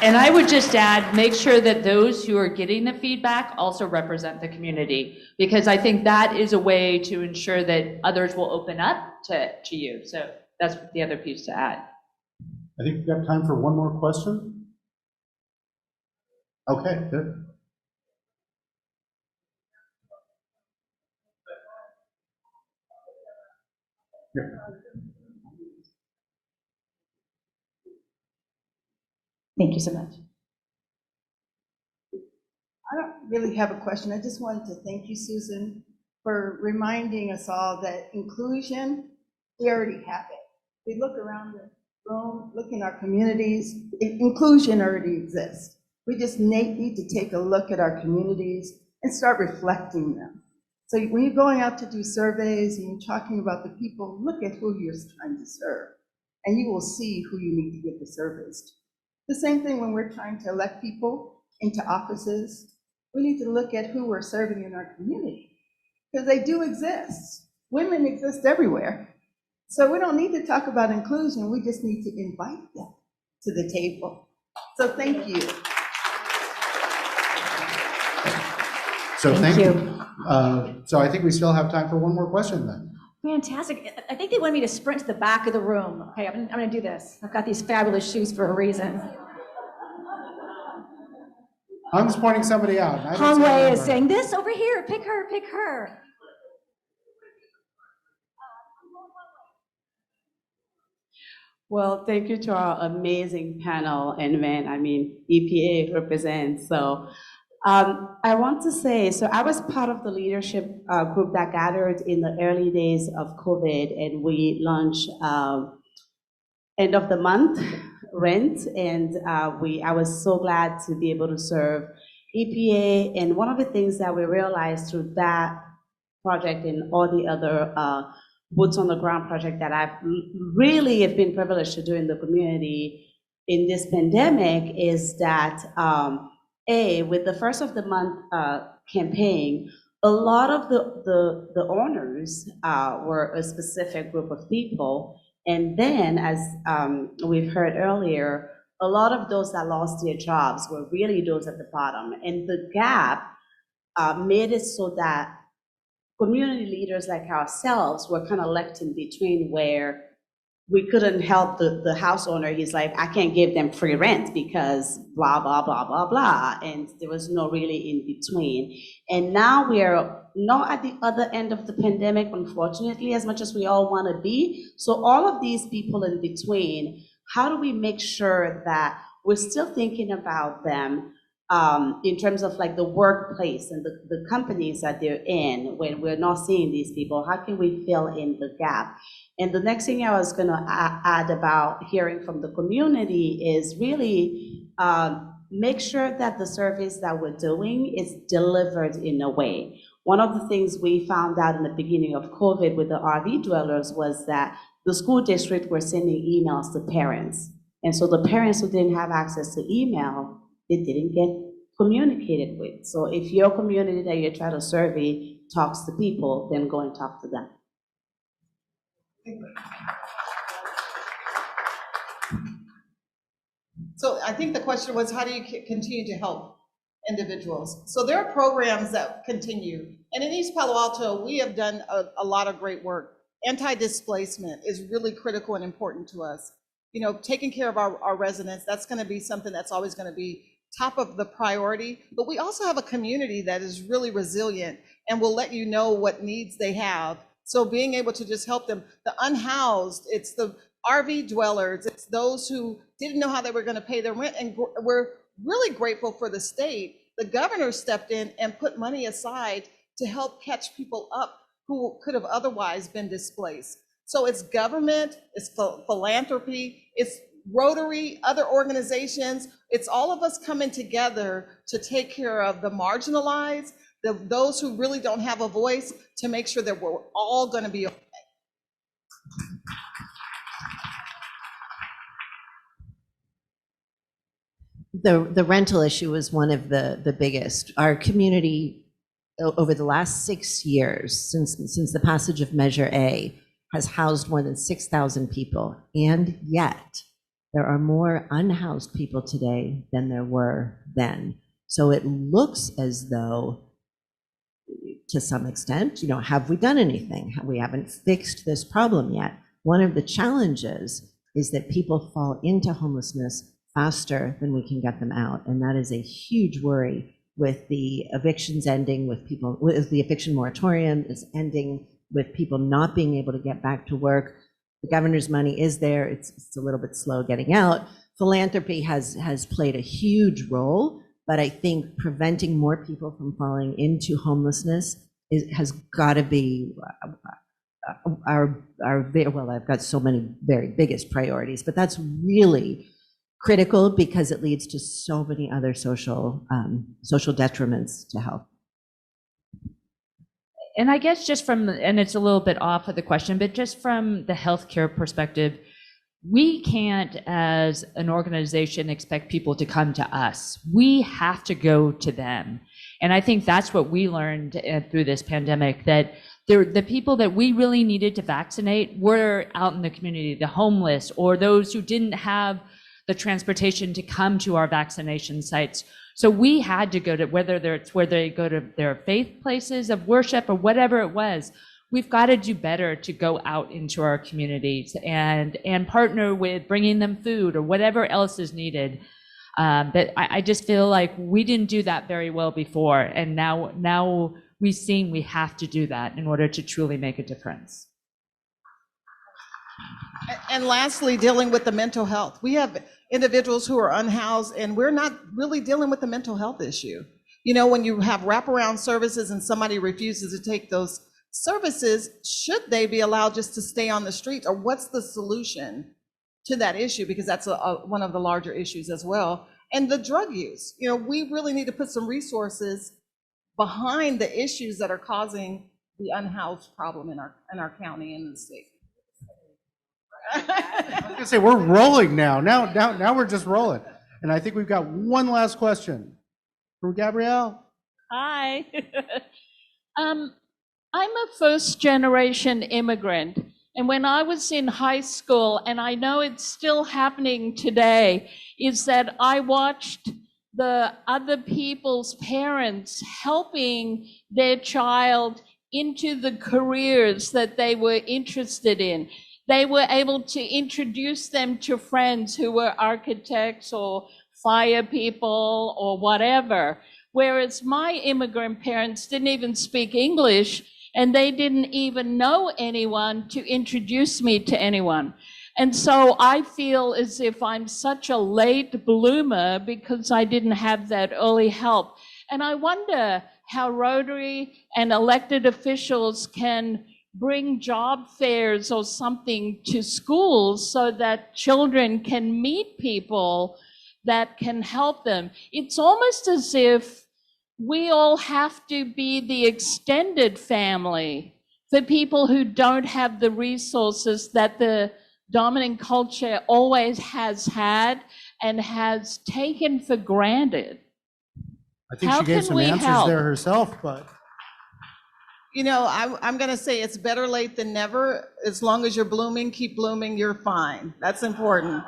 And I would just add, make sure that those who are getting the feedback also represent the community, because I think that is a way to ensure that others will open up to you. So that's the other piece to add. I think we've got time for one more question. Okay, good. Here. Thank you so much. I don't really have a question. I just wanted to thank you, Susan, for reminding us all that inclusion, we already have it. We look around the room, look in our communities, inclusion already exists. We just need to take a look at our communities and start reflecting them. So when you're going out to do surveys and you're talking about the people, look at who you're trying to serve, and you will see who you need to give the surveys to. The same thing when we're trying to elect people into offices. We need to look at who we're serving in our community, because they do exist. Women exist everywhere. So we don't need to talk about inclusion, we just need to invite them to the table. So thank you. So thank you. So I think we still have time for one more question then. Fantastic. I think they wanted me to sprint to the back of the room. Okay, I'm gonna do this. I've got these fabulous shoes for a reason. I'm just pointing somebody out. Hong Wei is saying, this over here, pick her, pick her. Well, thank you to our amazing panel, and EPA represents. So I want to say, so I was part of the leadership group that gathered in the early days of COVID, and we launched end of the month rent, and I was so glad to be able to serve EPA. And one of the things that we realized through that project and all the other boots on the ground project that I've really have been privileged to do in the community in this pandemic is that with the first of the month campaign, a lot of the owners were a specific group of people. And then, as we've heard earlier, a lot of those that lost their jobs were really those at the bottom. And the gap made it so that community leaders like ourselves were kind of left in between, where we couldn't help the house owner. He's like, I can't give them free rent because blah, blah, blah, blah, blah. And there was no really in between. And now we are not at the other end of the pandemic, unfortunately, as much as we all want to be. So all of these people in between, how do we make sure that we're still thinking about them in terms of like the workplace and the companies that they're in when we're not seeing these people? How can we fill in the gap? And the next thing I was going to add about hearing from the community is really make sure that the surveys that we're doing is delivered in a way. One of the things we found out in the beginning of COVID with the RV dwellers was that the school district were sending emails to parents. And so the parents who didn't have access to email, they didn't get communicated with. So if your community that you're trying to survey talks to people, then go and talk to them. So I think the question was, how do you continue to help individuals? So there are programs that continue. And in East Palo Alto, we have done a lot of great work. Anti-displacement is really critical and important to us. Taking care of our residents, that's going to be something that's always going to be top of the priority. But we also have a community that is really resilient and will let you know what needs they have So being able to just help them, the unhoused, it's the RV dwellers, it's those who didn't know how they were going to pay their rent. And we're really grateful for the state. The governor stepped in and put money aside to help catch people up who could have otherwise been displaced. So it's government, it's philanthropy, it's Rotary, other organizations. It's all of us coming together to take care of the marginalized, those who really don't have a voice, to make sure that we're all going to be okay. The rental issue was one of the biggest. Our community, over the last 6 years, since the passage of Measure A, has housed more than 6,000 people, and yet there are more unhoused people today than there were then. So it looks as though, to some extent, have we done anything? We haven't fixed this problem yet. One of the challenges is that people fall into homelessness faster than we can get them out. And that is a huge worry with the evictions ending, with the eviction moratorium is ending, with people not being able to get back to work. The governor's money is there. It's a little bit slow getting out. Philanthropy has played a huge role, but I think preventing more people from falling into homelessness has got to be well, I've got so many very biggest priorities, but that's really critical because it leads to so many other social detriments to health. And I guess just and it's a little bit off of the question, but just from the healthcare perspective, we can't, as an organization, expect people to come to us. We have to go to them. And I think that's what we learned through this pandemic, that the people that we really needed to vaccinate were out in the community, the homeless, or those who didn't have the transportation to come to our vaccination sites. So we had to go to, whether it's where they go to their faith places of worship or whatever it was, we've got to do better to go out into our communities and partner with bringing them food or whatever else is needed. But I just feel like we didn't do that very well before. And now we've seen we have to do that in order to truly make a difference. And lastly, dealing with the mental health. We have individuals who are unhoused, and we're not really dealing with the mental health issue. When you have wraparound services and somebody refuses to take those services, should they be allowed just to stay on the street, or what's the solution to that issue? Because that's one of the larger issues as well. And the drug use. We really need to put some resources behind the issues that are causing the unhoused problem in our county and in the state. I was gonna say, we're rolling now. Now we're just rolling. And I think we've got one last question from Gabrielle. Hi. I'm a first-generation immigrant, and when I was in high school, and I know it's still happening today, is that I watched the other people's parents helping their child into the careers that they were interested in. They were able to introduce them to friends who were architects or fire people or whatever, whereas my immigrant parents didn't even speak English, and they didn't even know anyone to introduce me to anyone. And so I feel as if I'm such a late bloomer because I didn't have that early help. And I wonder how Rotary and elected officials can bring job fairs or something to schools so that children can meet people that can help them. It's almost as if we all have to be the extended family for people who don't have the resources that the dominant culture always has had and has taken for granted. I think she gave some answers there herself, but. I'm going to say it's better late than never. As long as you're blooming, keep blooming, you're fine. That's important.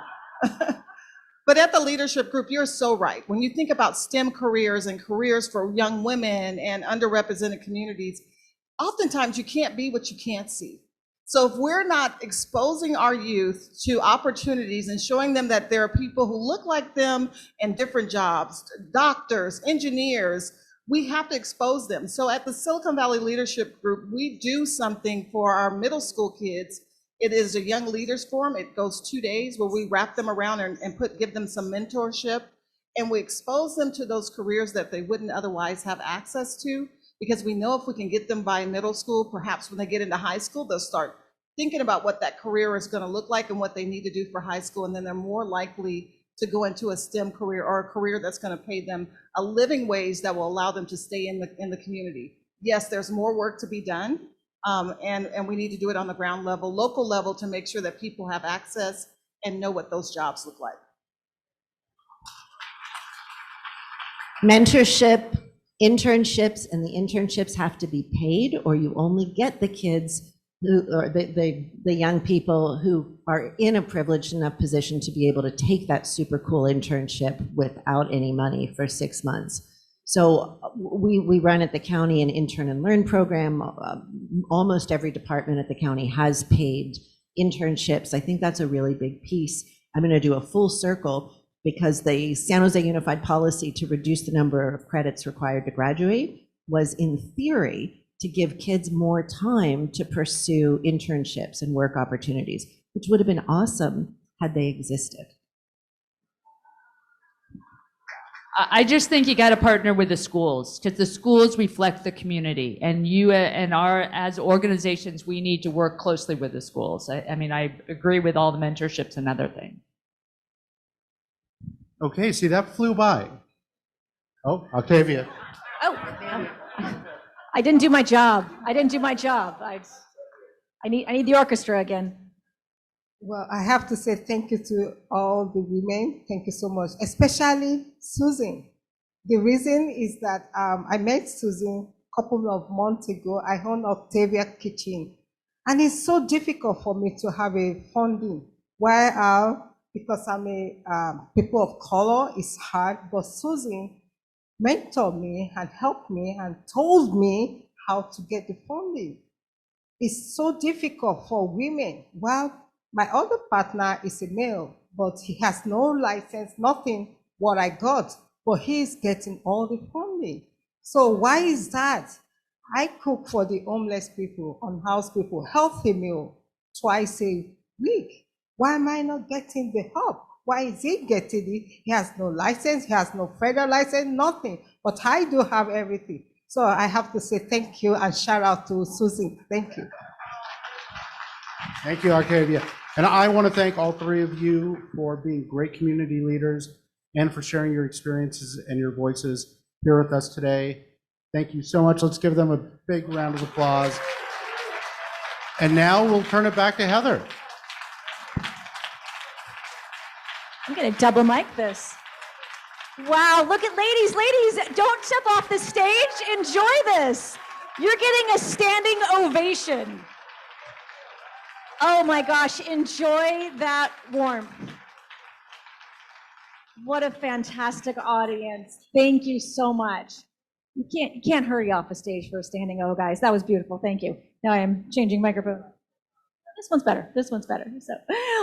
But at the leadership group, you're so right. When you think about STEM careers and careers for young women and underrepresented communities, oftentimes you can't be what you can't see. So if we're not exposing our youth to opportunities and showing them that there are people who look like them in different jobs, doctors, engineers, we have to expose them. So at the Silicon Valley Leadership Group, we do something for our middle school kids. It is a Young Leaders Forum. It goes 2 days where we wrap them around and give them some mentorship. And we expose them to those careers that they wouldn't otherwise have access to, because we know if we can get them by middle school, perhaps when they get into high school, they'll start thinking about what that career is going to look like and what they need to do for high school. And then they're more likely to go into a STEM career or a career that's going to pay them a living wage that will allow them to stay in the community. Yes, there's more work to be done, and we need to do it on the ground level, local level, to make sure that people have access and know what those jobs look like. Mentorship, internships, and the internships have to be paid, or you only get the kids who, or the young people who are in a privileged enough position to be able to take that super cool internship without any money for 6 months. So we run at the county an intern and learn program. Almost every department at the county has paid internships. I think that's a really big piece. I'm going to do a full circle, because the San Jose Unified Policy to reduce the number of credits required to graduate was, in theory, to give kids more time to pursue internships and work opportunities, which would have been awesome had they existed. I just think you got to partner with the schools, because the schools reflect the community, and you and as organizations, we need to work closely with the schools. I mean, I agree with all the mentorships and other things. Okay, see, that flew by. Oh, Octavia. Oh, I didn't do my job. I didn't do my job. I need the orchestra again. Well, I have to say thank you to all the women. Thank you so much, especially Susan. The reason is that I met Susan a couple of months ago. I own Octavia Kitchen, and it's so difficult for me to have a funding. Because I'm a people of color, it's hard. But Susan mentored me and helped me and told me how to get the funding. It's so difficult for women. Well, my other partner is a male, but he has no license, nothing what I got, but he is getting all the funding. So why is that? I cook for the homeless people, unhoused people, healthy meal twice a week. Why am I not getting the help? Why is he getting it? He has no license, he has no federal license, nothing. But I do have everything. So I have to say thank you and shout out to Susan. Thank you. Thank you, Octavia. And I want to thank all three of you for being great community leaders and for sharing your experiences and your voices here with us today. Thank you so much. Let's give them a big round of applause. And now we'll turn it back to Heather. I'm going to double mic this. Wow, look at ladies, don't step off the stage. Enjoy this. You're getting a standing ovation. Oh my gosh, enjoy that warmth. What a fantastic audience. Thank you so much. You can't hurry off the stage for a standing O, guys. That was beautiful. Thank you. Now I am changing microphone. This one's better. This one's better. So,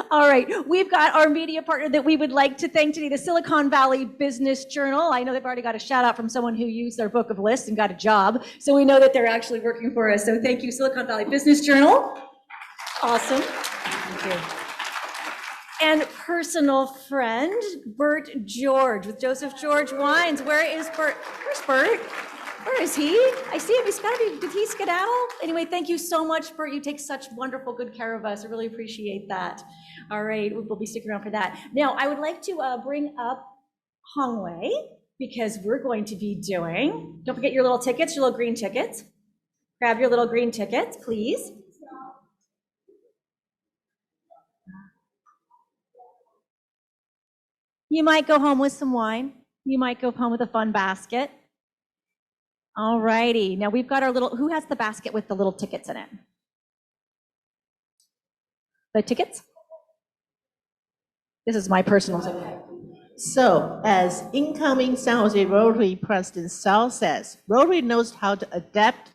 all right. We've got our media partner that we would like to thank today, the Silicon Valley Business Journal. I know they've already got a shout out from someone who used their book of lists and got a job. So we know that they're actually working for us. So thank you, Silicon Valley Business Journal. Awesome. Thank you. And personal friend, Bert George with Joseph George Wines. Where is Bert? Where's Bert? Where is he? I see him. He's got to be, did he skedaddle? Anyway, thank you so much, Bert. You take such wonderful, good care of us. I really appreciate that. All right, we'll be sticking around for that. Now, I would like to bring up Hong Wei, because we're going to be doing, don't forget your little tickets, your little green tickets. Grab your little green tickets, please. You might go home with some wine. You might go home with a fun basket. All righty. Now we've got our little, who has the basket with the little tickets in it? The tickets? This is my personal ticket. So, as incoming San Jose Rotary President Sal says, Rotary knows how to adapt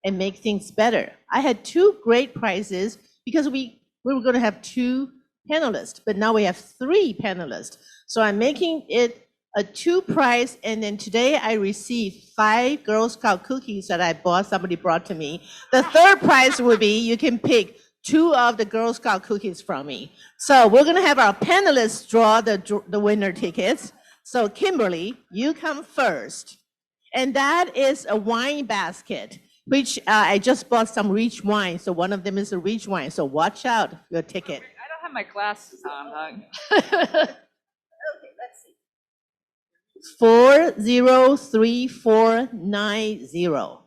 and make things better. I had 2 great prizes because we were going to have 2 panelists, but now we have 3 panelists. So I'm making it a 2 prize, and then today I received 5 Girl Scout cookies that I bought, somebody brought to me. The 3rd prize would be you can pick 2 of the Girl Scout cookies from me. So we're gonna have our panelists draw the winner tickets. So Kimberly, you come first. And that is a wine basket, which I just bought some Reach wine. So one of them is a Reach wine. So watch out for your ticket. I don't have my glasses on, huh? Okay, let's see. 403490.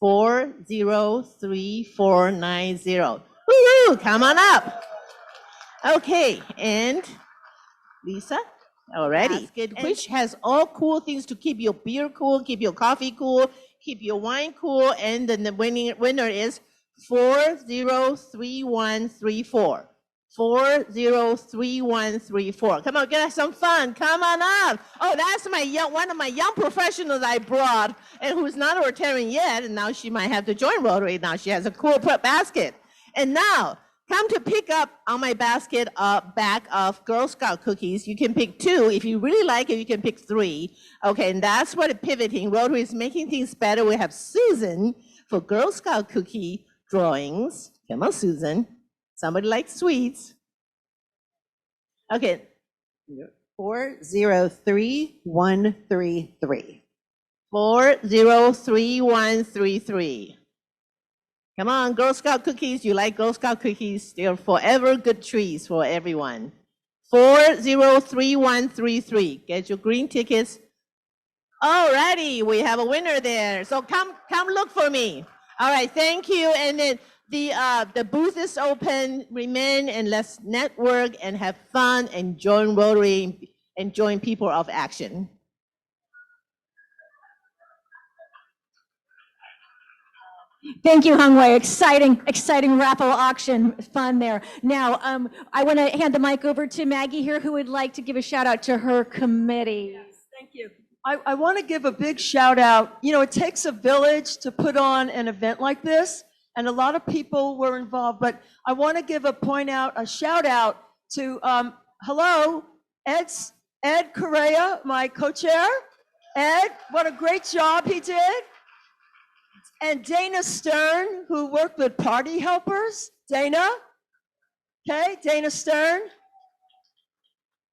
403490. Woo-hoo, come on up. Okay, and Lisa? Alrighty. Basket, which has all cool things to keep your beer cool, keep your coffee cool, keep your wine cool, and then the winner is 403134. 403134. Come on, get us some fun. Come on up. Oh, that's one of my young professionals I brought, and who's not a Rotarian yet, and now she might have to join Rotary. Now she has a cool basket. And now, come to pick up on my basket bag of Girl Scout cookies. You can pick 2. If you really like it, you can pick 3. Okay, and that's what pivoting. Rotary is making things better. We have Susan for Girl Scout cookie drawings. Come on, Susan. Somebody likes sweets. Okay. 403133. 403133. Come on, Girl Scout cookies. You like Girl Scout cookies. They're forever good treats for everyone. 403133. Get your green tickets. Alrighty, we have a winner there. So come look for me. All right, thank you. And then the booth is open. Remain and let's network and have fun and join Rotary and join People of Action. Thank you, Hung Wei. Exciting raffle auction fun there. Now, I want to hand the mic over to Maggie here, who would like to give a shout out to her committee. Yes, thank you. I want to give a big shout out. You know, it takes a village to put on an event like this, and a lot of people were involved, but I want to give a shout out to, hello, Ed Correa, my co-chair. Ed, what a great job he did. And Dana Stern, who worked with Party Helpers. Dana, okay, Dana Stern.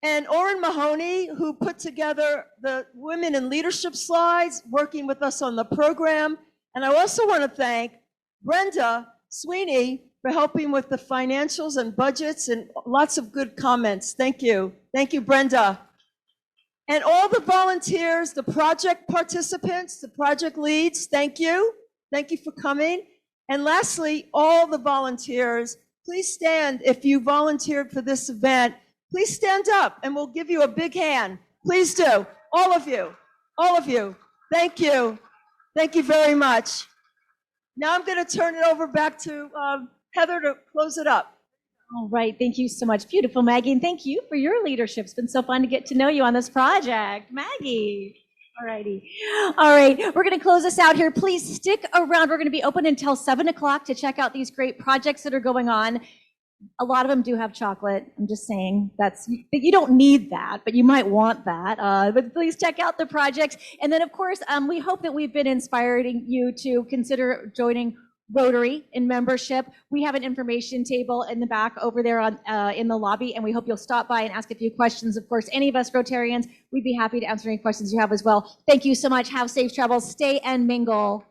And Oren Mahoney, who put together the Women in Leadership slides, working with us on the program. And I also want to thank Brenda Sweeney for helping with the financials and budgets and lots of good comments. Thank you. Thank you, Brenda. And all the volunteers, the project participants, the project leads, thank you. Thank you for coming. And lastly, all the volunteers, please stand if you volunteered for this event. Please stand up and we'll give you a big hand. Please do. All of you. All of you. Thank you. Thank you very much. Now I'm going to turn it over back to Heather to close it up. All right. Thank you so much. Beautiful, Maggie. And thank you for your leadership. It's been so fun to get to know you on this project. Maggie. All righty. All right. We're going to close this out here. Please stick around. We're going to be open until 7 o'clock to check out these great projects that are going on. A lot of them do have chocolate. I'm just saying you don't need that, but you might want that. But please check out the projects. And then, of course, we hope that we've been inspiring you to consider joining Rotary in membership. We have an information table in the back over there in the lobby, and we hope you'll stop by and ask a few questions. Of course, any of us Rotarians, we'd be happy to answer any questions you have as well. Thank you so much. Have safe travels. Stay and mingle.